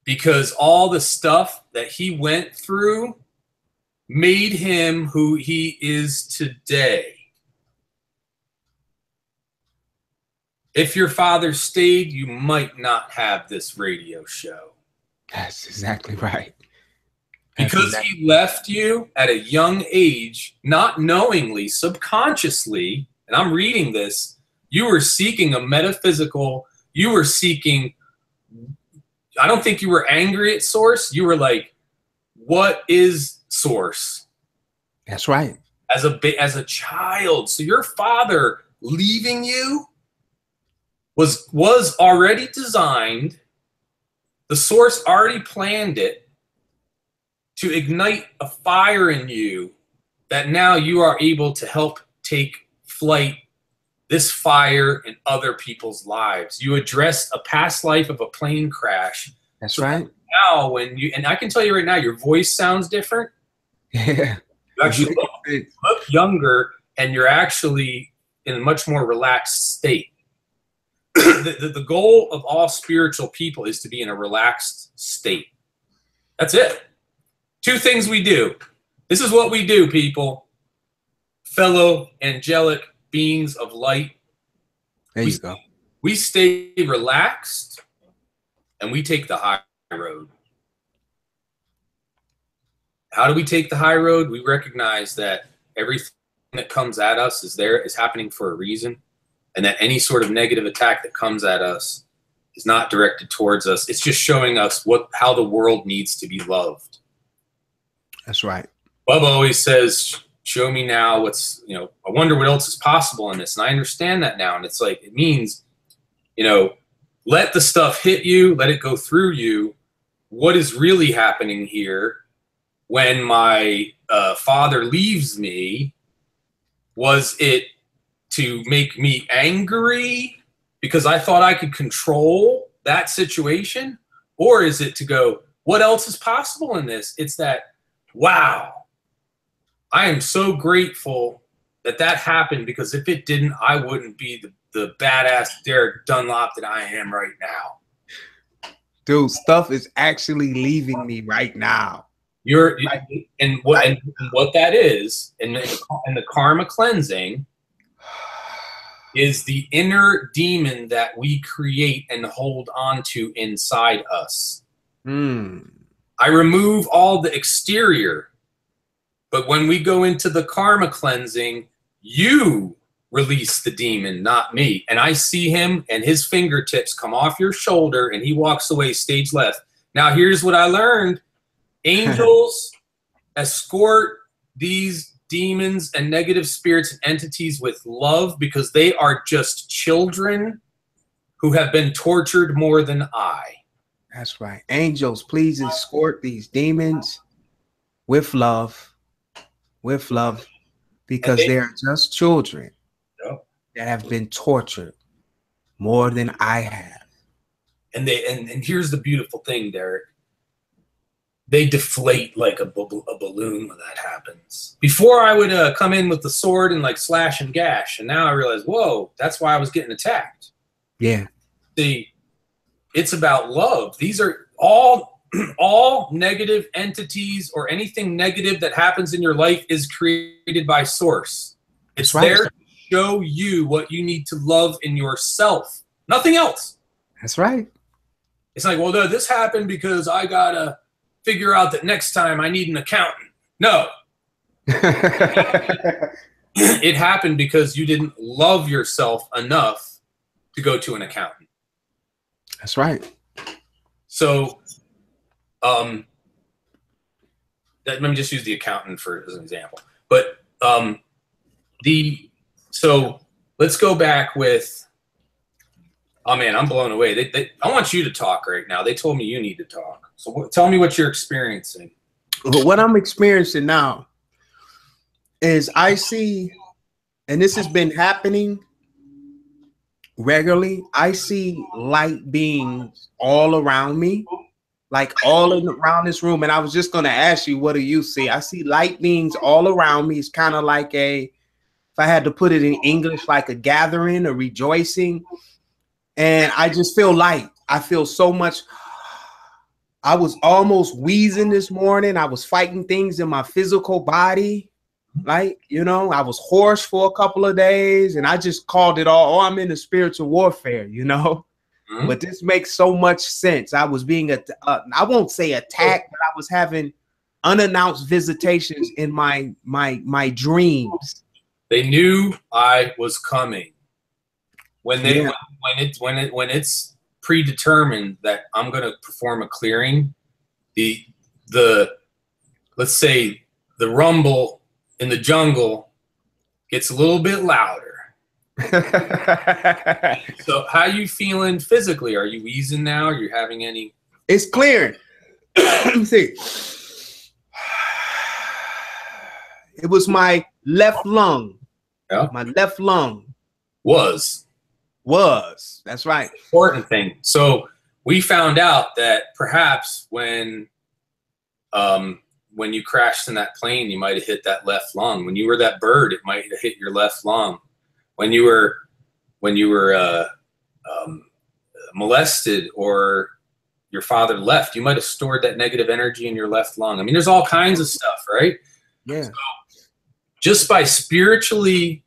because all the stuff that he went through made him who he is today. If your father stayed, you might not have this radio show. That's exactly right. Because he left you at a young age, not knowingly, subconsciously, and I'm reading this, you were seeking a metaphysical, you were seeking, I don't think you were angry at source. You were like, what is source? That's right. As a child. So your father leaving you was already designed. The source already planned it to ignite a fire in you that now you are able to help take flight, this fire in other people's lives. You addressed a past life of a plane crash. That's right. Now when you, and I can tell you right now, your voice sounds different. Yeah. You actually look younger, and you're actually in a much more relaxed state. The goal of all spiritual people is to be in a relaxed state. That's it. 2 things we do. This is what we do, people. Fellow angelic beings of light. There you go. We stay relaxed, and we take the high road. How do we take the high road? We recognize that everything that comes at us is happening for a reason, and that any sort of negative attack that comes at us is not directed towards us. It's just showing us how the world needs to be loved. That's right. Bubba always says, show me now what's, I wonder what else is possible in this. And I understand that now. And it's like, it means, let the stuff hit you, let it go through you. What is really happening here when my father leaves me? Was it to make me angry because I thought I could control that situation? Or is it to go, what else is possible in this? It's that, wow, I am so grateful that happened, because if it didn't, I wouldn't be the badass Derek Dunlap that I am right now. Dude, stuff is actually leaving me right now. And what that is, and the karma cleansing is the inner demon that we create and hold on to inside us. I remove all the exterior, but when we go into the karma cleansing, you release the demon, not me. And I see him, and his fingertips come off your shoulder, and he walks away stage left. Now, here's what I learned. Angels escort these demons and negative spirits and entities with love, because they are just children who have been tortured more than I. That's right. Angels, please escort these demons with love, because they are just children that have been tortured more than I have. And here's the beautiful thing, Derek. They deflate like a balloon when that happens. Before, I would come in with the sword and like slash and gash, and now I realize, whoa, that's why I was getting attacked. Yeah. See, it's about love. These are all negative entities, or anything negative that happens in your life is created by source. It's there to show you what you need to love in yourself. Nothing else. That's right. It's like, well, no, this happened because I gotta figure out that next time I need an accountant. No. It happened because you didn't love yourself enough to go to an accountant. That's right. So, let me just use the accountant as an example. But so let's go back with. Oh man, I'm blown away. I want you to talk right now. They told me you need to talk. So tell me what you're experiencing. What I'm experiencing now is I see, and this has been happening regularly, I see light beings all around me, like around this room. And I was just going to ask you, what do you see? I see light beings all around me. It's kind of like if I had to put it in English, like a gathering, a rejoicing. And I just feel light. I feel so much. I was almost wheezing this morning. I was fighting things in my physical body. Like, I was hoarse for a couple of days, and I just called it all. Oh, I'm in the spiritual warfare, Mhm. but this makes so much sense. I was being I won't say attacked, but I was having unannounced visitations in my dreams. They knew I was coming. When Yeah. when it's predetermined that I'm going to perform a clearing, the let's say the rumble in the jungle gets a little bit louder. So how you feeling physically? Are you wheezing now? Are you having any? It's clearing. Let me see. It was my left lung. Yeah. My left lung Was. That's right. Important thing. So we found out that perhaps when you crashed in that plane, you might have hit that left lung. When you were that bird, it might have hit your left lung. When you were molested or your father left, you might have stored that negative energy in your left lung. I mean, there's all kinds of stuff, right? Yeah. So just by spiritually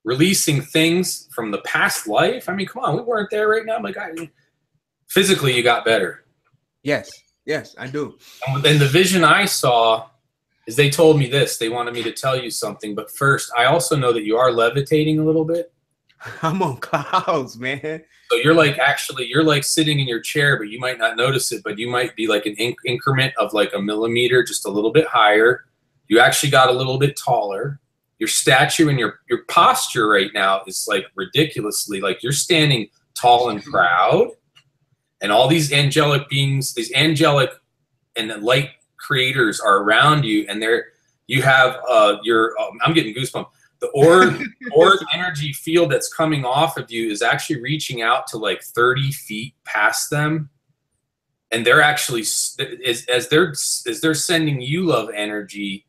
releasing things from the past life, I mean, come on, we weren't there right now. I'm like, physically, you got better. Yes, I do. And the vision I saw is they told me this. They wanted me to tell you something. But first, I also know that you are levitating a little bit. I'm on clouds, man. So you're like sitting in your chair, but you might not notice it. But you might be like an increment of like a millimeter, just a little bit higher. You actually got a little bit taller. Your statue and your posture right now is like ridiculously, like you're standing tall and proud. And all these angelic beings, these angelic and light creators are around you, and you have I'm getting goosebumps. The aura energy field that's coming off of you is actually reaching out to like 30 feet past them, and they're actually as they're sending you love energy,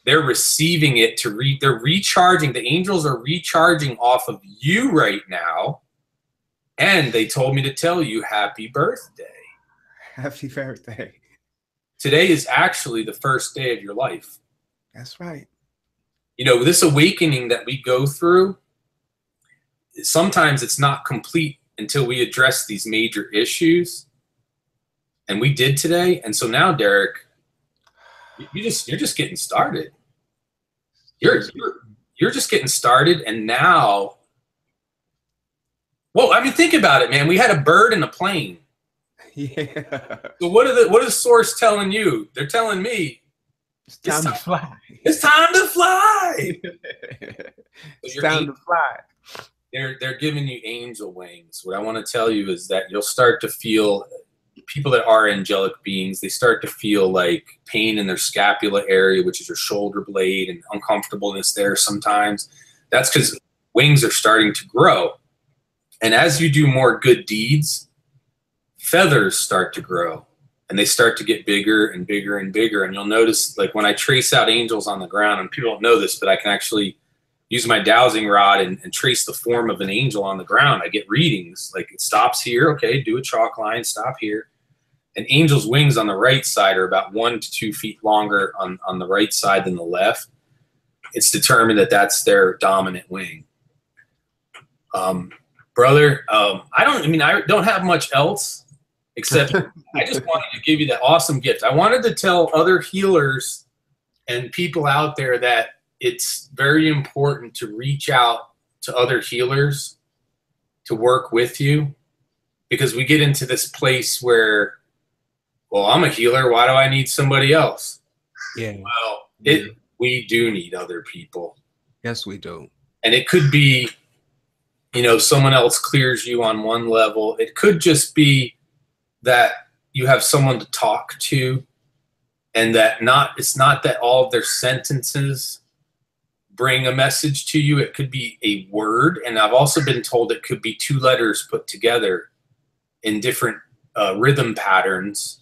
they're receiving it they're recharging. The angels are recharging off of you right now. And they told me to tell you happy birthday. Happy birthday. Today is actually the first day of your life. That's right. You know, this awakening that we go through, sometimes it's not complete until we address these major issues. And we did today. And so now, Derek, you're just getting started. You're just getting started. And now, well, I mean, think about it, man. We had a bird in a plane. Yeah. So what is Source telling you? They're telling me it's time to fly. It's time to fly. It's time to fly. They're giving you angel wings. What I want to tell you is that you'll start to feel, people that are angelic beings, they start to feel like pain in their scapula area, which is your shoulder blade, and uncomfortableness there sometimes. That's because wings are starting to grow. And as you do more good deeds, feathers start to grow, and they start to get bigger and bigger and bigger. And you'll notice, like when I trace out angels on the ground, and people don't know this, but I can actually use my dowsing rod and trace the form of an angel on the ground. I get readings, like it stops here. Okay, do a chalk line, stop here. An angel's wings on the right side are about 1 to 2 feet longer on the right side than the left. It's determined that that's their dominant wing. Brother, I don't have much else except I just wanted to give you that awesome gift. I wanted to tell other healers and people out there that it's very important to reach out to other healers to work with you, because we get into this place where, well, I'm a healer. Why do I need somebody else? Yeah. Well, we do need other people. Yes, we do. And it could be, someone else clears you on one level. It could just be that you have someone to talk to, and that it's not that all of their sentences bring a message to you. It could be a word. And I've also been told it could be 2 letters put together in different rhythm patterns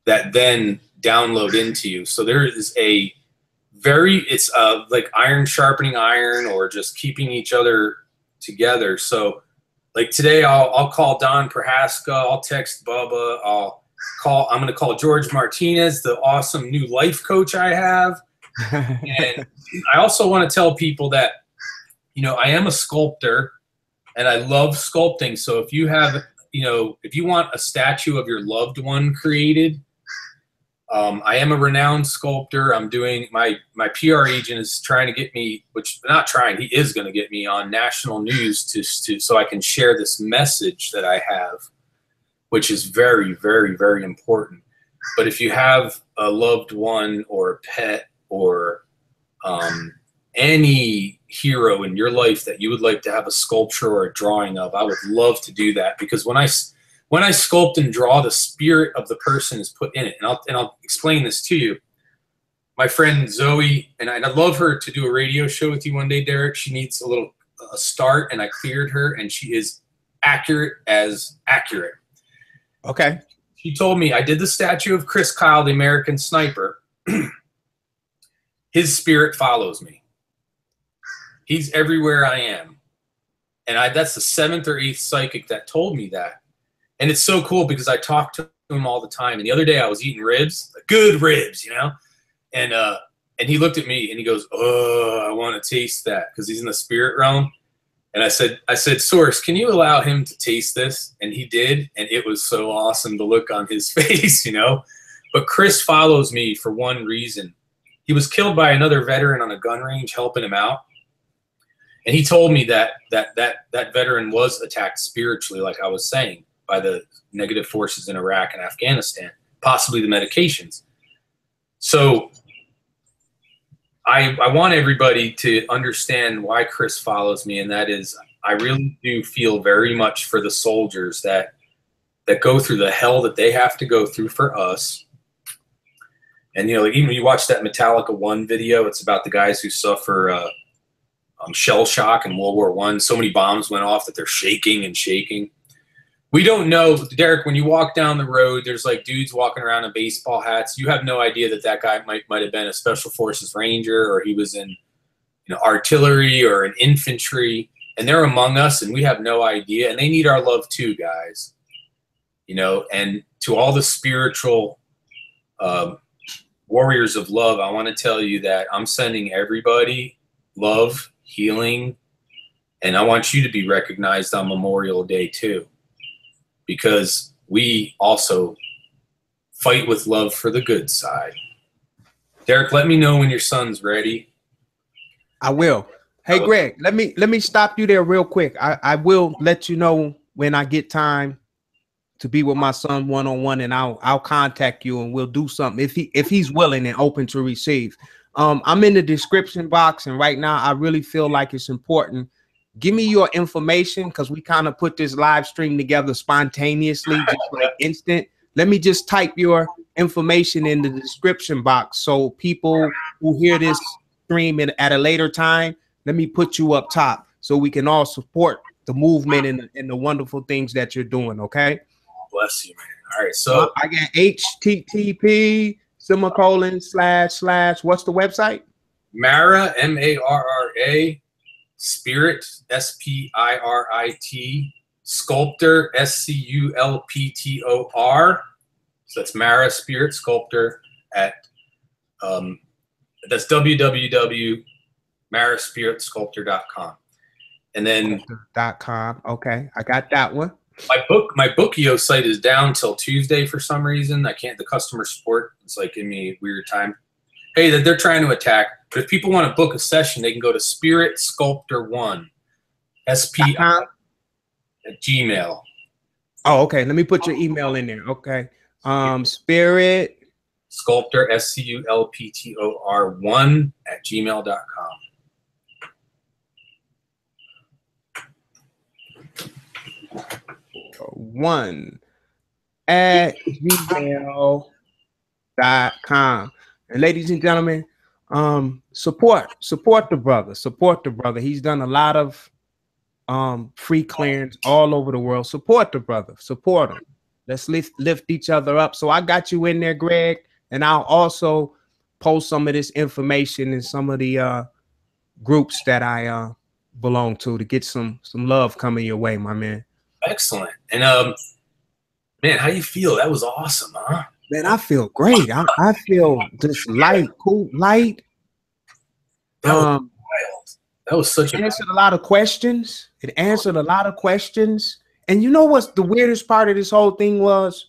that then download into you. So there is it's like iron sharpening iron, or just keeping each other together. So like today I'll call Don Prohaska, I'll text Bubba, I'm going to call George Martinez, the awesome new life coach I have. And I also want to tell people that, I am a sculptor, and I love sculpting. So if you have, you know, if you want a statue of your loved one created, I am a renowned sculptor. I'm doing my PR agent is trying to get me, which not trying, he is going to get me on national news to so I can share this message that I have, which is very, very, very important. But if you have a loved one or a pet or any hero in your life that you would like to have a sculpture or a drawing of, I would love to do that, because when I sculpt and draw, the spirit of the person is put in it. And I'll explain this to you. My friend Zoe, and I'd love her to do a radio show with you one day, Derek. She needs a start, and I cleared her, and she is accurate as accurate. Okay. She told me, I did the statue of Chris Kyle, the American sniper. His spirit follows me. He's everywhere I am. And that's the 7th or 8th psychic that told me that. And it's so cool because I talk to him all the time. And the other day I was eating ribs, good ribs, you know? And he looked at me and he goes, oh, I want to taste that, because he's in the spirit realm. And I said, Source, can you allow him to taste this? And he did. And it was so awesome, the look on his face, you know? But Chris follows me for one reason. He was killed by another veteran on a gun range helping him out. And he told me that veteran was attacked spiritually, like I was saying, by the negative forces in Iraq and Afghanistan, possibly the medications. So I want everybody to understand why Chris follows me, and that is, I really do feel very much for the soldiers that go through the hell that they have to go through for us. And, you know, even when you watch that Metallica 1 video, it's about the guys who suffer shell shock in World War I. So many bombs went off that they're shaking and shaking. We don't know, Derek, when you walk down the road, there's like dudes walking around in baseball hats. You have no idea that guy might have been a Special Forces Ranger, or he was in, you know, artillery or an infantry, and they're among us and we have no idea. And they need our love too, guys. You know, and to all the spiritual warriors of love, I want to tell you that I'm sending everybody love, healing, and I want you to be recognized on Memorial Day too, because we also fight with love for the good side. Derek, let me know when your son's ready. I will. Hey, Greg, let me stop you there real quick. I will let you know when I get time to be with my son one-on-one, and I'll contact you and we'll do something if he's willing and open to receive. I'm in the description box, and right now I really feel like it's important. Give me your information, because we kind of put this live stream together spontaneously, just like instant. Let me just type your information in the description box, so people who hear this stream at a later time, let me put you up top so we can all support the movement and the wonderful things that you're doing. Okay. Bless you, man. All right. So I got http:// what's the website? Marra, M-A-R-R-A, Spirit, S-P-I-R-I-T, Sculptor, S-C-U-L-P-T-O-R. So that's Marra Spirit Sculptor at that's www.marraspiritsculptor.com. And then .com. Okay, I got that one. My Bookio site is down till Tuesday for some reason. I can't. The customer support is like giving me a weird time. Hey, they're trying to attack. But if people want to book a session, they can go to Spirit Sculptor 1, SP at Gmail. Oh, okay. Let me put your email in there. Okay. Spirit Sculptor, SCULPTOR 1 at gmail.com. One at gmail.com. And ladies and gentlemen, support the brother. He's done a lot of free clearance all over the world. Support the brother. Support him. Let's lift each other up. So I got you in there, Greg, and I'll also post some of this information in some of the groups that I belong to get some love coming your way, my man. Excellent. And man, how you feel? That was awesome, huh? Man, I feel great. I feel just light, cool, light. That was wild. That was such It answered a lot of questions. It answered a lot of questions. And you know what's the weirdest part of this whole thing was?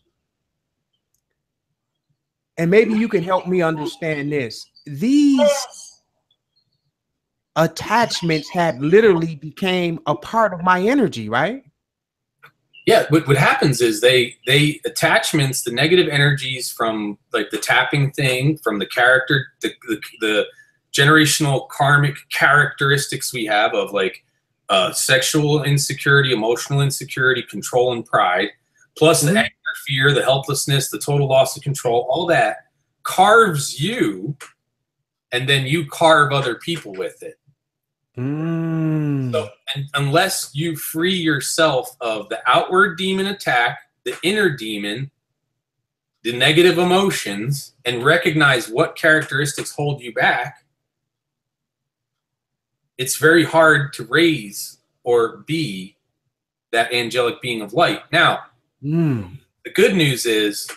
And maybe you can help me understand this. These attachments had literally became a part of my energy, right? Yeah, what happens is they attachments, the negative energies from like the tapping thing, from the character, the generational karmic characteristics we have of like sexual insecurity, emotional insecurity, control and pride, plus the anger, fear, the helplessness, the total loss of control, all that carves you, and then you carve other people with it. So, and unless you free yourself of the outward demon attack, the inner demon, the negative emotions, and recognize what characteristics hold you back, it's very hard to raise or be that angelic being of light. Now, the good news is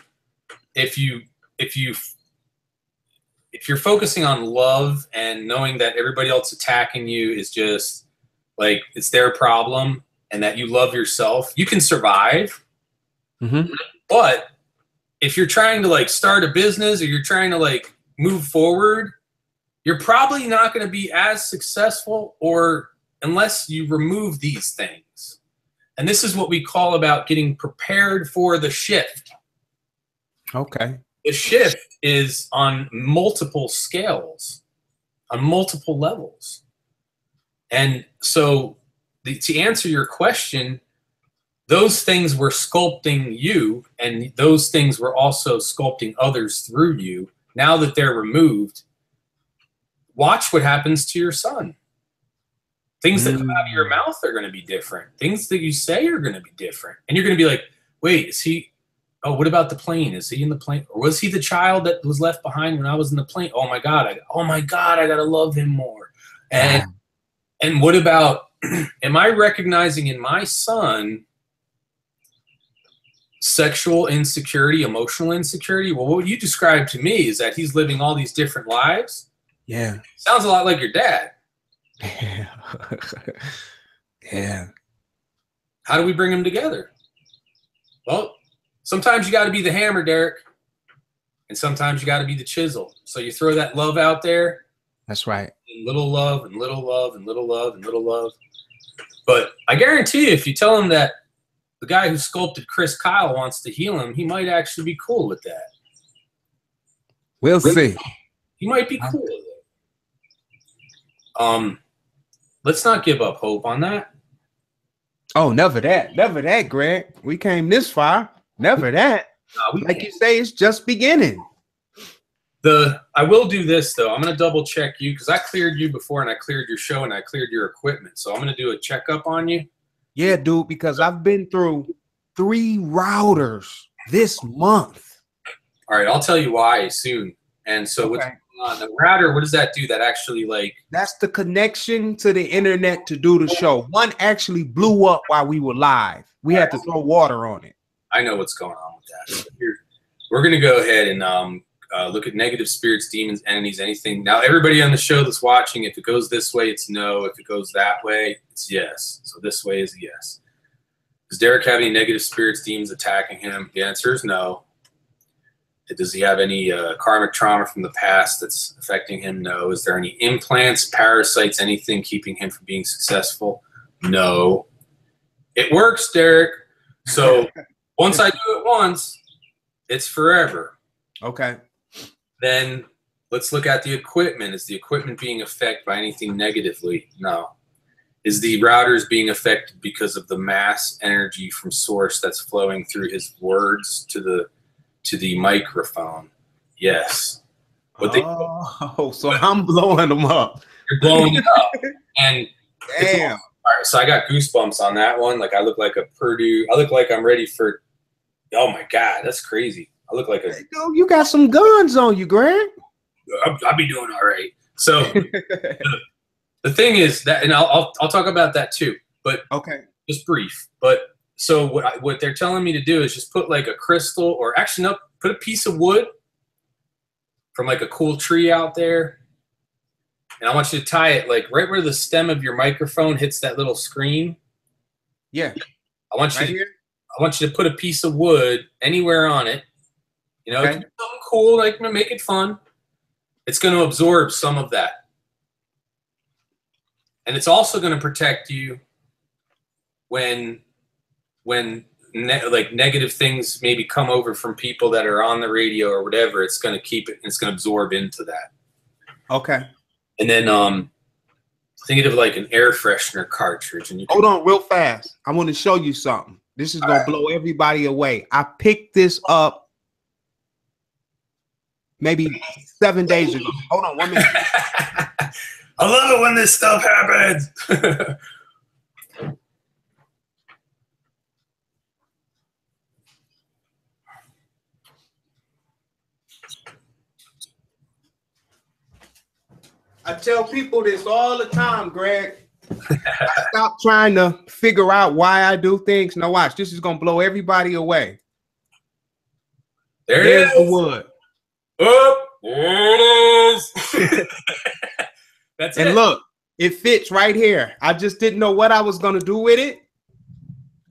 if you're focusing on love and knowing that everybody else attacking you is just like it's their problem and that you love yourself, you can survive. But if you're trying to like start a business or you're trying to like move forward, you're probably not going to be as successful or unless you remove these things. And this is what we call about getting prepared for the shift. Okay. The shift is on multiple scales, on multiple levels. And so to answer your question, those things were sculpting you, and those things were also sculpting others through you. Now that they're removed, watch what happens to your son. Things that come out of your mouth are going to be different. Things that you say are going to be different. And you're going to be like, wait, is he... Oh, what about the plane? Is he in the plane? Or was he the child that was left behind when I was in the plane? Oh my God, I gotta love him more. And what about, am I recognizing in my son sexual insecurity, emotional insecurity? Well, what you described to me is that he's living all these different lives. Yeah. Sounds a lot like your dad. Yeah. Yeah. How do we bring them together? Well, sometimes you got to be the hammer, Derek, and sometimes you got to be the chisel. So you throw that love out there. That's right. And little love and little love and little love and little love. But I guarantee you, if you tell him that the guy who sculpted Chris Kyle wants to heal him, he might actually be cool with that. We'll see. He might be cool with it. Let's not give up hope on that. Oh, never that. Never that, Greg. We came this far. Never that. Like you say, it's just beginning. I will do this, though. I'm going to double check you because I cleared you before and I cleared your show and I cleared your equipment. So I'm going to do a checkup on you. Yeah, dude, because I've been through 3 routers this month. All right, I'll tell you why soon. And so what's going on? The router, what does that do? That actually like... That's the connection to the internet to do the show. One actually blew up while we were live. We had to throw water on it. I know what's going on with that. So we're going to go ahead and look at negative spirits, demons, entities, anything. Now, everybody on the show that's watching, if it goes this way, it's no. If it goes that way, it's yes. So this way is a yes. Does Derek have any negative spirits, demons attacking him? The answer is no. Does he have any karmic trauma from the past that's affecting him? No. Is there any implants, parasites, anything keeping him from being successful? No. It works, Derek. So once I do it once, it's forever. Okay. Then let's look at the equipment. Is the equipment being affected by anything negatively? No. Is the routers being affected because of the mass energy from source that's flowing through his words to the microphone? Yes. So I'm blowing them up. You're blowing it up. And damn. All right, so I got goosebumps on that one. Like I look like a Purdue. I look like I'm ready for. Oh my God, that's crazy. I look like a. Hey, dude, you got some guns on you, Grant. I'll be doing all right. So the thing is that, and I'll talk about that too. But okay, just brief. But so what they're telling me to do is just put like a crystal, or actually no, put a piece of wood from like a cool tree out there, And I want you to tie it like right where the stem of your microphone hits that little screen. Yeah. I want you Right to, here? I want you to put a piece of wood anywhere on it. You know, Okay. something cool, like make it fun. It's going to absorb some of that. And it's also going to protect you when like negative things maybe come over from people that are on the radio or whatever. It's going to keep it, it's going to absorb into that. Okay. And then think of like an air freshener cartridge. And you Hold on real fast. I want to show you something. This is going to blow everybody away. I picked this up maybe 7 days ago. Hold on 1 minute. I love it when this stuff happens. I tell people this all the time, Greg. I stop trying to figure out why I do things. Now watch, this is gonna blow everybody away. There's the wood. Oh, there it is. That's and it. Look, it fits right here. I just didn't know what I was gonna do with it.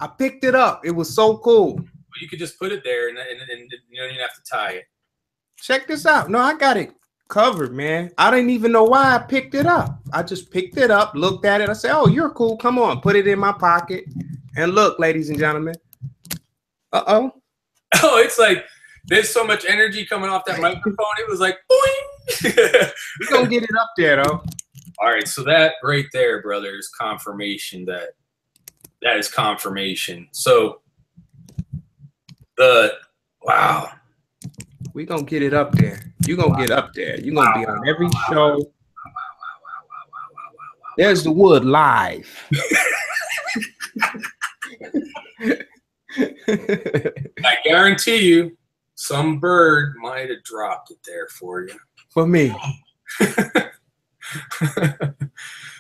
I picked it up. It was so cool. You could just put it there and you don't even have to tie it. Check this out. No, I got it covered, man. I didn't even know why I picked it up. I just picked it up, looked at it. I said, oh, you're cool. Come on, put it in my pocket. And look, ladies and gentlemen. Uh-oh. Oh, it's like there's so much energy coming off that microphone. It was like, boing. We're going to get it up there, though. All right, so that right there, brother, is confirmation that is confirmation. So wow. We're going to get it up there. You're going to get up there. You're going to be on every show. There's the wood live. I guarantee you some bird might have dropped it there for you. For me.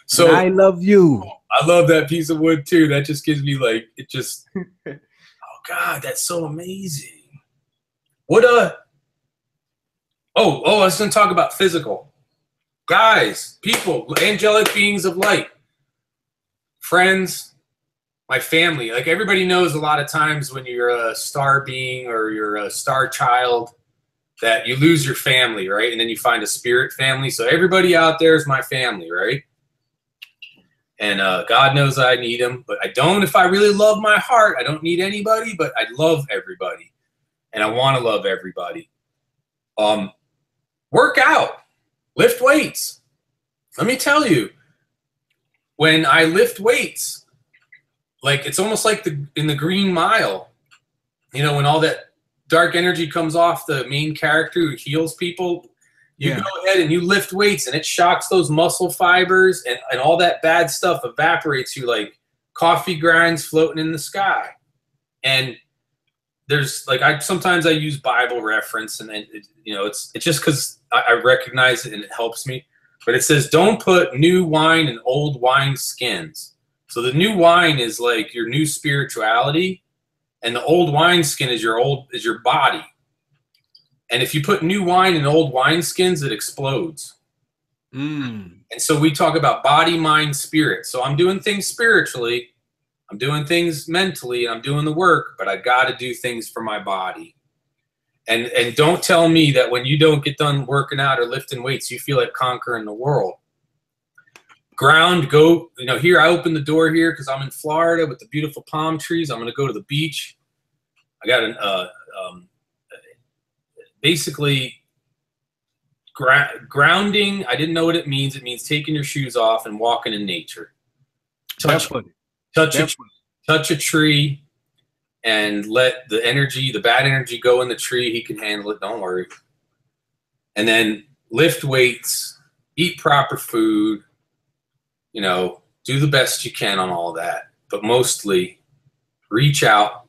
So and I love you. I love that piece of wood too. That just gives me like, it just, oh God, that's so amazing. What I was going to talk about physical. Guys, people, angelic beings of light, friends, my family. Like everybody knows a lot of times when you're a star being or you're a star child that you lose your family, right? And then you find a spirit family. So everybody out there is my family, right? And God knows I need them, but I don't if I really love my heart. I don't need anybody, but I love everybody. And I want to love everybody. Work out. Lift weights. Let me tell you, when I lift weights, like it's almost like in the Green Mile, you know, when all that dark energy comes off the main character who heals people, you go ahead and you lift weights and it shocks those muscle fibers and all that bad stuff evaporates you like coffee grinds floating in the sky. And there's like, sometimes I use Bible reference and you know, it's just because I recognize it and it helps me. But it says, don't put new wine in old wine skins. So the new wine is like your new spirituality, and the old wine skin is your body. And if you put new wine in old wine skins, it explodes. And so we talk about body, mind, spirit. So I'm doing things spiritually, I'm doing things mentally, and I'm doing the work, but I got to do things for my body. And don't tell me that when you don't get done working out or lifting weights, you feel like conquering the world. Go, you know, here I open the door here because I'm in Florida with the beautiful palm trees. I'm going to go to the beach. I got an basically grounding. I didn't know what it means. It means taking your shoes off and walking in nature. Touch a tree. And let the energy, the bad energy go in the tree. He can handle it. Don't worry. And then lift weights, eat proper food, you know, do the best you can on all that. But mostly reach out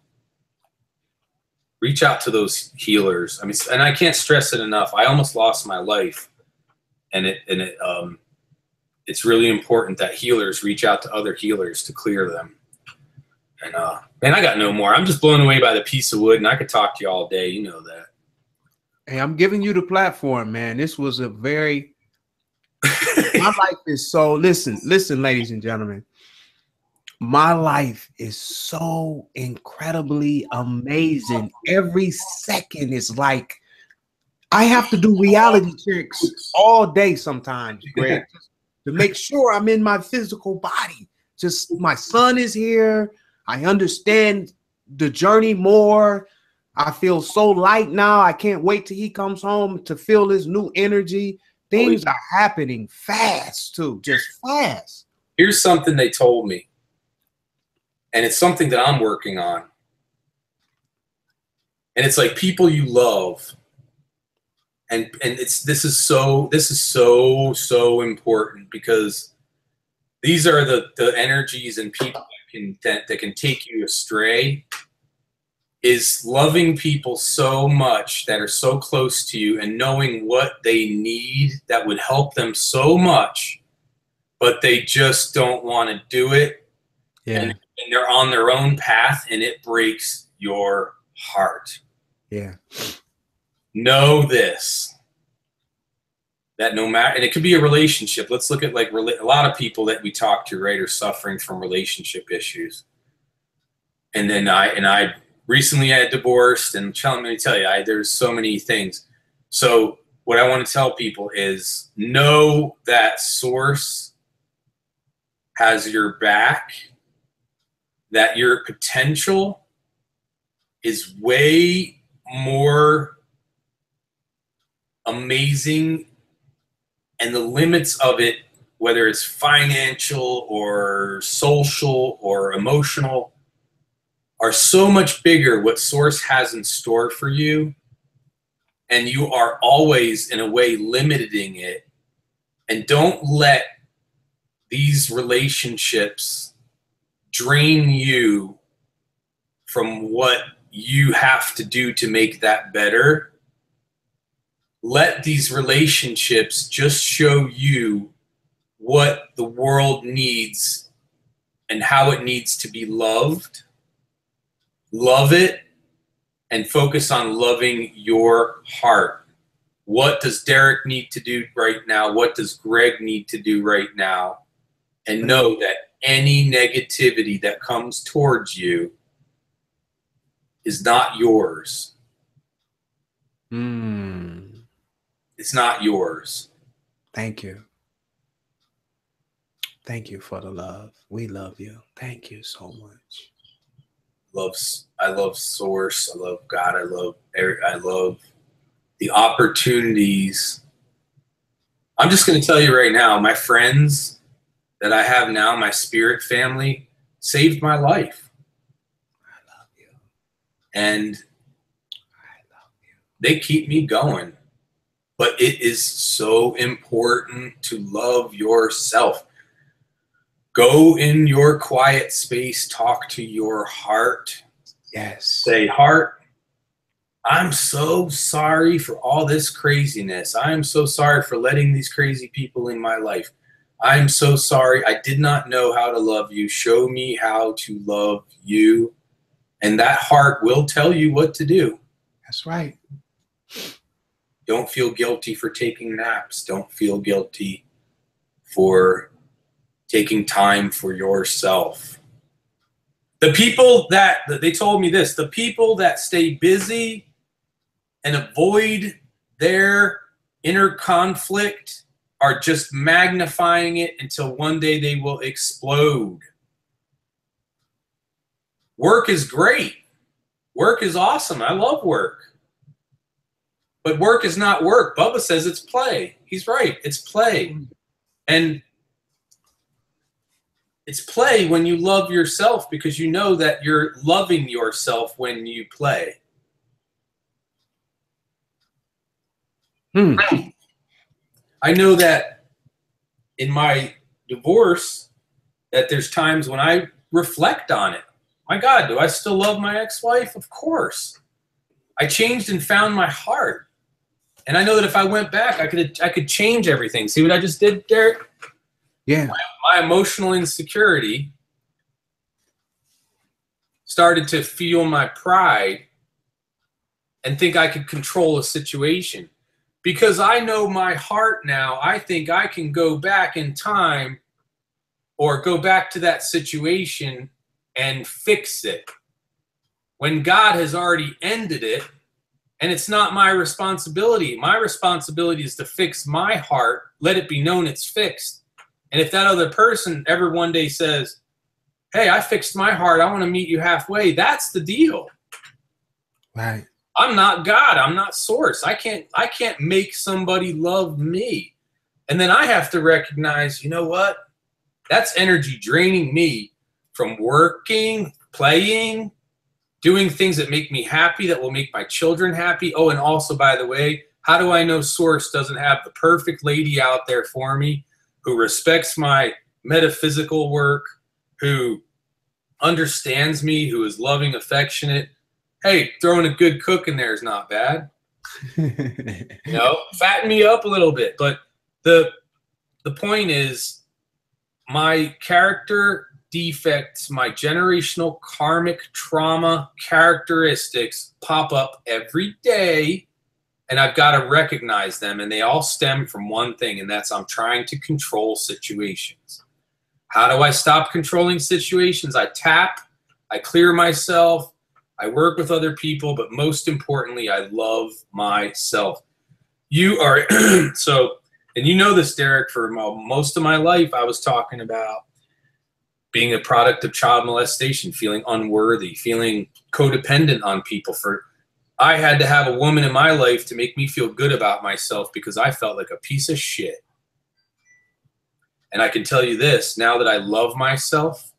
to those healers. I mean, and I can't stress it enough. I almost lost my life. And it's really important that healers reach out to other healers to clear them. And man, I got no more. I'm just blown away by the piece of wood, and I could talk to you all day. You know that. Hey, I'm giving you the platform, man. This was a very My life is so, listen, ladies and gentlemen. My life is so incredibly amazing. Every second is like I have to do reality checks all day sometimes, Greg, to make sure I'm in my physical body. Just my son is here. I understand the journey more. I feel so light now. I can't wait till he comes home to feel this new energy. Things are happening fast too, just fast. Here's something they told me. And it's something that I'm working on. And it's like people you love. And this is so important because these are the energies and people that can take you astray. Is loving people so much that are so close to you and knowing what they need that would help them so much, but they just don't want to do it. Yeah. And they're on their own path, and it breaks your heart. Yeah. Know this, that no matter, and it could be a relationship. Let's look at like a lot of people that we talk to, right, are suffering from relationship issues. And then I recently had divorced, and let me tell you, there's so many things. So what I want to tell people is know that source has your back, that your potential is way more amazing, and the limits of it, whether it's financial or social or emotional, are so much bigger what source has in store for you. And you are always in a way limiting it. And don't let these relationships drain you from what you have to do to make that better. Let these relationships just show you what the world needs and how it needs to be loved. Love it and focus on loving your heart. What does Derek need to do right now? What does Greg need to do right now? And know that any negativity that comes towards you is not yours. It's not yours. Thank you. Thank you for the love. We love you. Thank you so much. I love Source. I love God. I love the opportunities. I'm just going to tell you right now, my friends that I have now, my spirit family, saved my life. I love you. And I love you. They keep me going. But it is so important to love yourself. Go in your quiet space, talk to your heart. Yes. Say, heart, I'm so sorry for all this craziness. I'm so sorry for letting these crazy people in my life. I'm so sorry. I did not know how to love you. Show me how to love you. And that heart will tell you what to do. That's right. Don't feel guilty for taking naps. Don't feel guilty for taking time for yourself. The people that, they told me this, the people that stay busy and avoid their inner conflict are just magnifying it until one day they will explode. Work is great. Work is awesome. I love work. But work is not work. Bubba says it's play. He's right. It's play. And it's play when you love yourself because you know that you're loving yourself when you play. I know that in my divorce that there's times when I reflect on it. My God, do I still love my ex-wife? Of course. I changed and found my heart. And I know that if I went back, I could change everything. See what I just did, Derek? Yeah. My emotional insecurity started to fuel my pride and think I could control a situation. Because I know my heart now, I think I can go back in time or go back to that situation and fix it. When God has already ended it, and it's not my responsibility. My responsibility is to fix my heart, let it be known it's fixed. And if that other person ever one day says, hey, I fixed my heart, I want to meet you halfway, that's the deal. Right. I'm not God. I'm not source. I can't make somebody love me. And then I have to recognize, you know what? That's energy draining me from working, playing, doing things that make me happy, that will make my children happy. Oh, and also, by the way, how do I know source doesn't have the perfect lady out there for me who respects my metaphysical work, who understands me, who is loving, affectionate? Hey, throwing a good cook in there is not bad. You know, fatten me up a little bit. But the point is, my character defects, my generational karmic trauma characteristics pop up every day, and I've got to recognize them. And they all stem from one thing, and that's I'm trying to control situations. How do I stop controlling situations? I tap, I clear myself, I work with other people, but most importantly, I love myself. You are, so, and you know this, Derek, for most of my life, I was talking about being a product of child molestation, feeling unworthy, feeling codependent on people. I had to have a woman in my life to make me feel good about myself because I felt like a piece of shit. And I can tell you this, now that I love myself,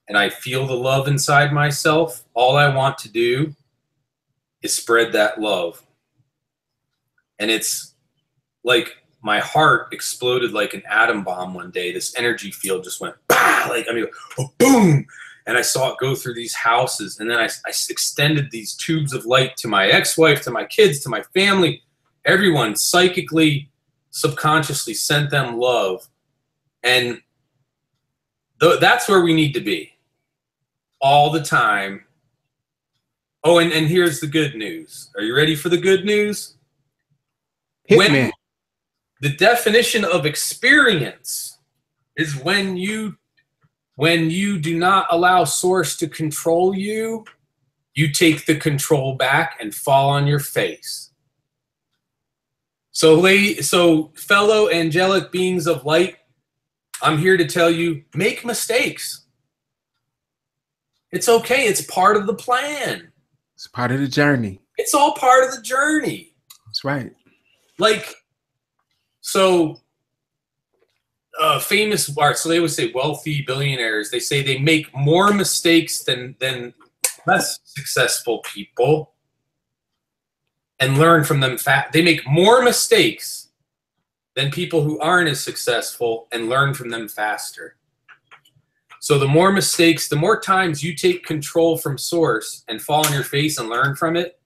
and I feel the love inside myself, all I want to do is spread that love. And it's like my heart exploded like an atom bomb one day. This energy field just went, bah, like, I mean, oh, boom. And I saw it go through these houses. And then I extended these tubes of light to my ex-wife, to my kids, to my family. Everyone psychically, subconsciously sent them love. And that's where we need to be. All the time. Oh, and here's the good news. Are you ready for the good news? Hit me. The definition of experience is when you do not allow source to control you, you take the control back and fall on your face. So fellow angelic beings of light, I'm here to tell you, make mistakes. It's okay. It's part of the plan. It's part of the journey. It's all part of the journey. That's right. Like, so famous art. So they would say wealthy billionaires. They say they make more mistakes than less successful people, and learn from them. They make more mistakes than people who aren't as successful, and learn from them faster. So the more mistakes, the more times you take control from source and fall on your face and learn from it.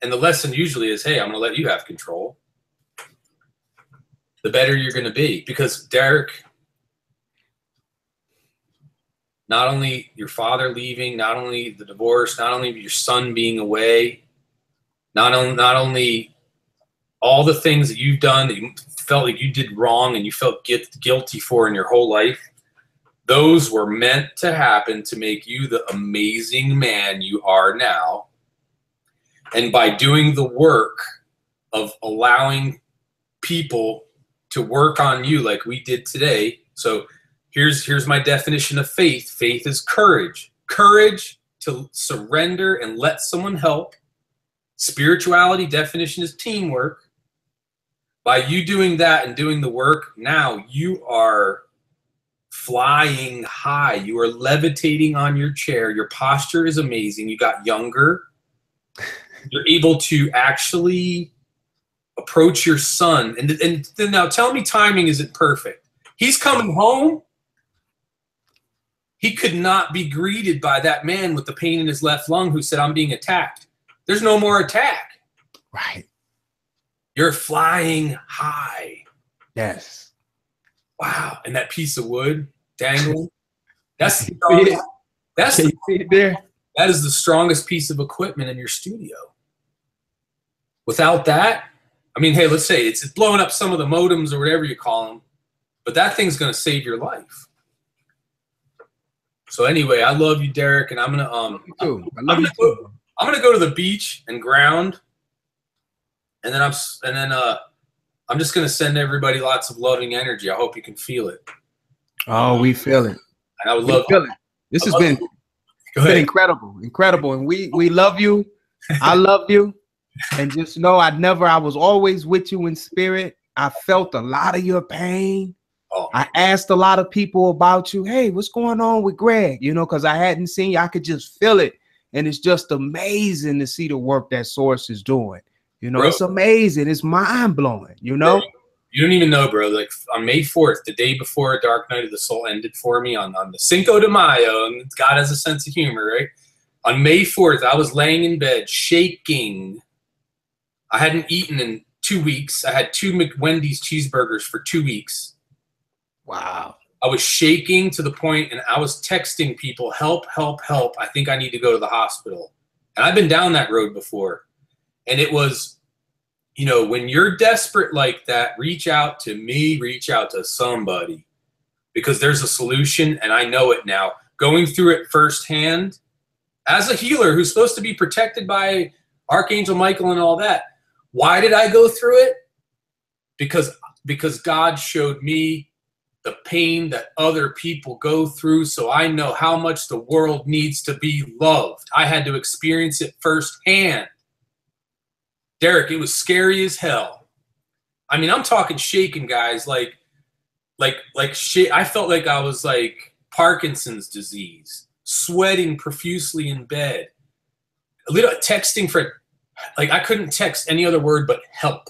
And the lesson usually is, hey, I'm going to let you have control. The better you're going to be. Because, Derek, not only your father leaving, not only the divorce, not only your son being away, not only all the things that you've done that you felt like you did wrong and you felt guilty for in your whole life, those were meant to happen to make you the amazing man you are now. And by doing the work of allowing people to work on you like we did today. So here's my definition of faith. Faith is courage. Courage to surrender and let someone help. Spirituality definition is teamwork. By you doing that and doing the work, now you are flying high. You are levitating on your chair. Your posture is amazing. You got younger. You're able to actually approach your son. And now tell me timing isn't perfect. He's coming home. He could not be greeted by that man with the pain in his left lung who said, I'm being attacked. There's no more attack. Right. You're flying high. Yes. Wow. And that piece of wood dangling. That is the strongest piece of equipment in your studio. Without that, I mean, hey, let's say it's blowing up some of the modems or whatever you call them, but that thing's going to save your life. So anyway, I love you, Derek, and I'm gonna I'm gonna go to the beach and ground, and then I'm just gonna send everybody lots of loving energy. I hope you can feel it. Oh, we feel it. And I would love it. This has been incredible, and we love you. I love you, and just know I was always with you in spirit. I felt a lot of your pain. Oh. I asked a lot of people about you. Hey, what's going on with Greg? You know, because I hadn't seen you. I could just feel it. And it's just amazing to see the work that Source is doing. You know, it's amazing. It's mind blowing, you know? Bro, you don't even know, bro. Like on May 4th, the day before Dark Night of the Soul ended for me on the Cinco de Mayo, and God has a sense of humor, right? On May 4th, I was laying in bed shaking. I hadn't eaten in 2 weeks. I had 2 McWendy's cheeseburgers for 2 weeks. Wow. I was shaking to the point, and I was texting people, help, help, help. I think I need to go to the hospital. And I've been down that road before. And it was, you know, when you're desperate like that, reach out to me, reach out to somebody, because there's a solution, and I know it now. Going through it firsthand, as a healer who's supposed to be protected by Archangel Michael and all that, why did I go through it? Because God showed me the pain that other people go through, so I know how much the world needs to be loved. I had to experience it firsthand. Derek, it was scary as hell. I mean, I'm talking shaking, guys. Like shit. I felt like I was like Parkinson's disease, sweating profusely in bed, a little texting for, like, I couldn't text any other word but help.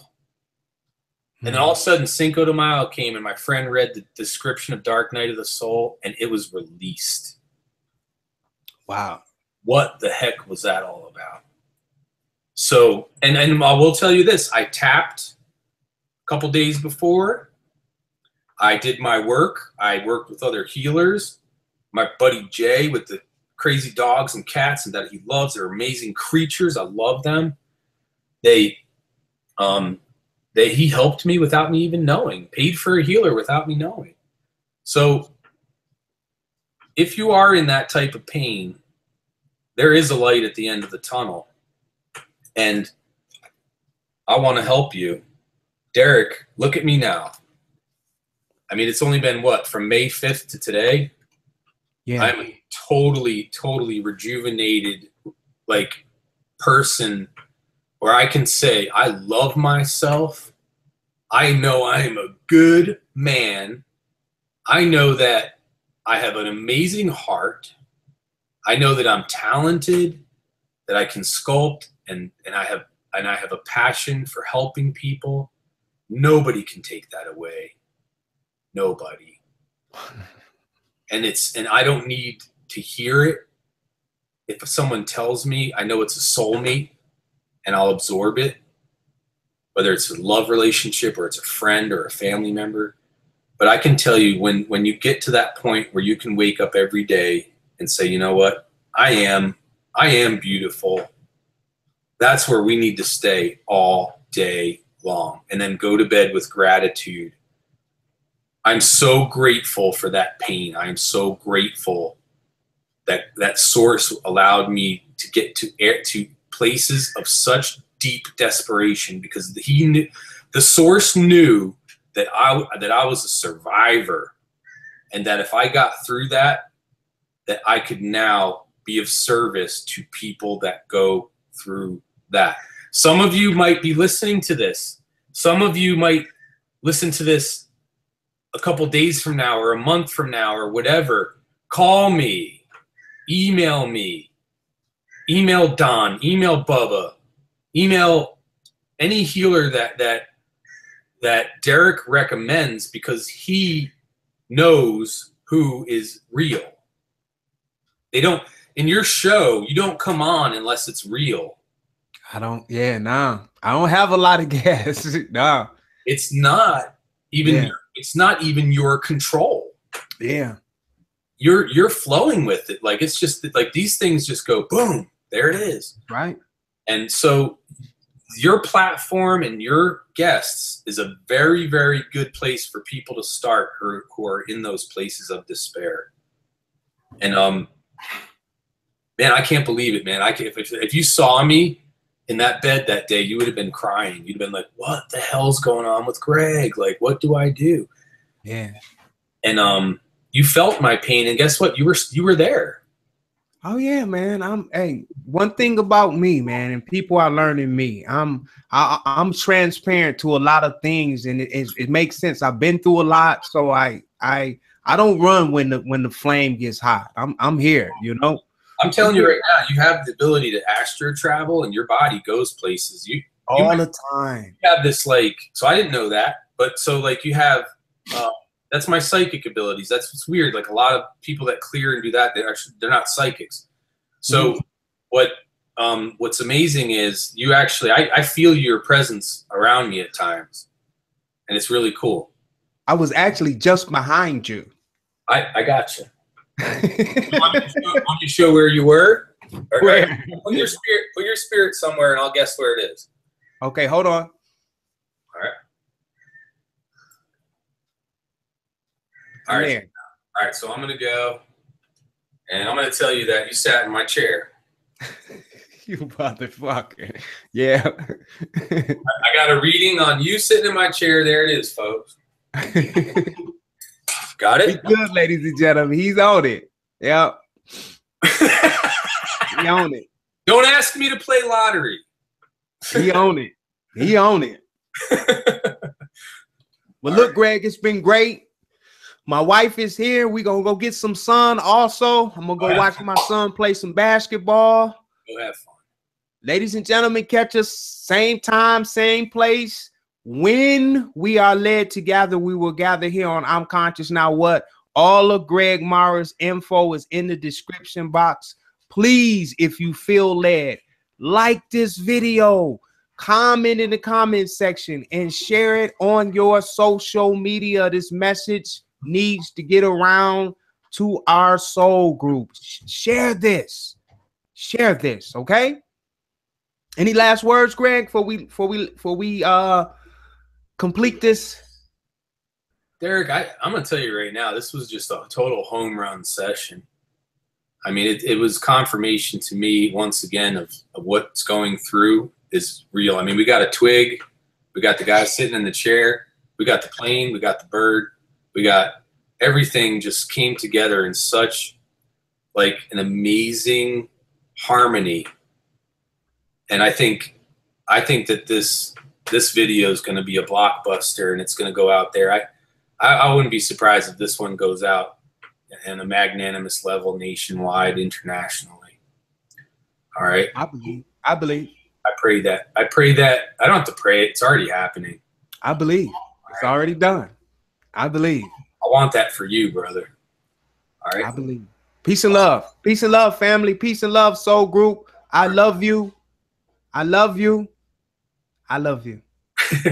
And then all of a sudden, Cinco de Mayo came, and my friend read the description of Dark Night of the Soul, and it was released. Wow. What the heck was that all about? So, and I will tell you this, I tapped a couple days before. I did my work. I worked with other healers. My buddy Jay with the crazy dogs and cats and that he loves. They're amazing creatures. I love them. He helped me without me even knowing, paid for a healer without me knowing. So if you are in that type of pain, there is a light at the end of the tunnel. And I want to help you. Derek, look at me now. I mean, it's only been what, from May 5th to today? Yeah. I'm a totally, totally rejuvenated, like, person where I can say, I love myself. I know I am a good man. I know that I have an amazing heart. I know that I'm talented, that I can sculpt, and I have a passion for helping people. Nobody can take that away. Nobody. And I don't need to hear it. If someone tells me, I know it's a soulmate, and I'll absorb it, whether it's a love relationship or it's a friend or a family member. But I can tell you, when you get to that point where you can wake up every day and say, you know what, I am beautiful. That's where we need to stay all day long, and then go to bed with gratitude. I'm so grateful for that pain. I am so grateful that source allowed me to get to places of such deep desperation, because the source knew that I was a survivor, and that if I got through that I could now be of service to people that go through that. Some of you might be listening to this. Some of you might listen to this a couple days from now or a month from now or whatever. Call me, email Don, email Bubba, email any healer that Derek recommends, because he knows who is real. They don't, in your show, you don't come on unless it's real. I don't have a lot of gas. Nah. It's not even it's not even your control. Yeah. You're flowing with it. Like, it's just like these things just go boom, there it is. Right. And so your platform and your guests is a very, very good place for people to start who are in those places of despair. And man, I can't believe it, man. If you saw me in that bed that day, you would have been crying. You'd have been like, "What the hell's going on with Greg? Like, what do I do?" Yeah. And you felt my pain, and guess what? You were there. Oh yeah, man. Hey, one thing about me, man, and people are learning me. I'm transparent to a lot of things, and it makes sense. I've been through a lot, so I don't run when the flame gets hot. I'm here, you know. I'm telling you right now, you have the ability to astro travel, and your body goes places. You the time. You have this, like, so I didn't know that, but so like you have. That's my psychic abilities. That's what's weird. Like a lot of people that clear and do that, they're not psychics. So what's amazing is you actually, I feel your presence around me at times, and it's really cool. I was actually just behind you. I got you. Want me to show where you were? Or, where? Put your spirit somewhere, and I'll guess where it is. Okay, hold on. All right, so I'm gonna go, and I'm gonna tell you that you sat in my chair. You motherfucker! Yeah. I got a reading on you sitting in my chair. There it is, folks. Got it? He's good, ladies and gentlemen. He's on it. Yep. He on it. Don't ask me to play lottery. He on it. He on it. Well, look, Greg, it's been great. My wife is here. We're going to go get some sun also. I'm going to go watch my son play some basketball. Go have fun. Ladies and gentlemen, catch us same time, same place. When we are led together, we will gather here on I'm Conscious Now What. All of Greg Marra's info is in the description box. Please, if you feel led, like this video, comment in the comment section, and share it on your social media. This message needs to get around to our soul group. Share this, okay? Any last words, Greg, before we complete this? Derek, I'm gonna tell you right now, this was just a total home run session. I mean, it was confirmation to me once again of what's going through is real. I mean, we got a twig, we got the guy sitting in the chair, we got the plane, we got the bird, we got everything just came together in such like an amazing harmony. And I think that this video is going to be a blockbuster, and it's going to go out there. I wouldn't be surprised if this one goes out in a magnanimous level, nationwide, internationally. All right. I believe. I pray that. I don't have to pray it. It's already happening. I believe. It's already done. I believe. I want that for you, brother. All right. I believe. Peace and love. Peace and love, family. Peace and love, soul group. I love you. I love you. I love you. All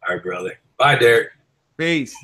right, brother. Bye, Derek. Peace.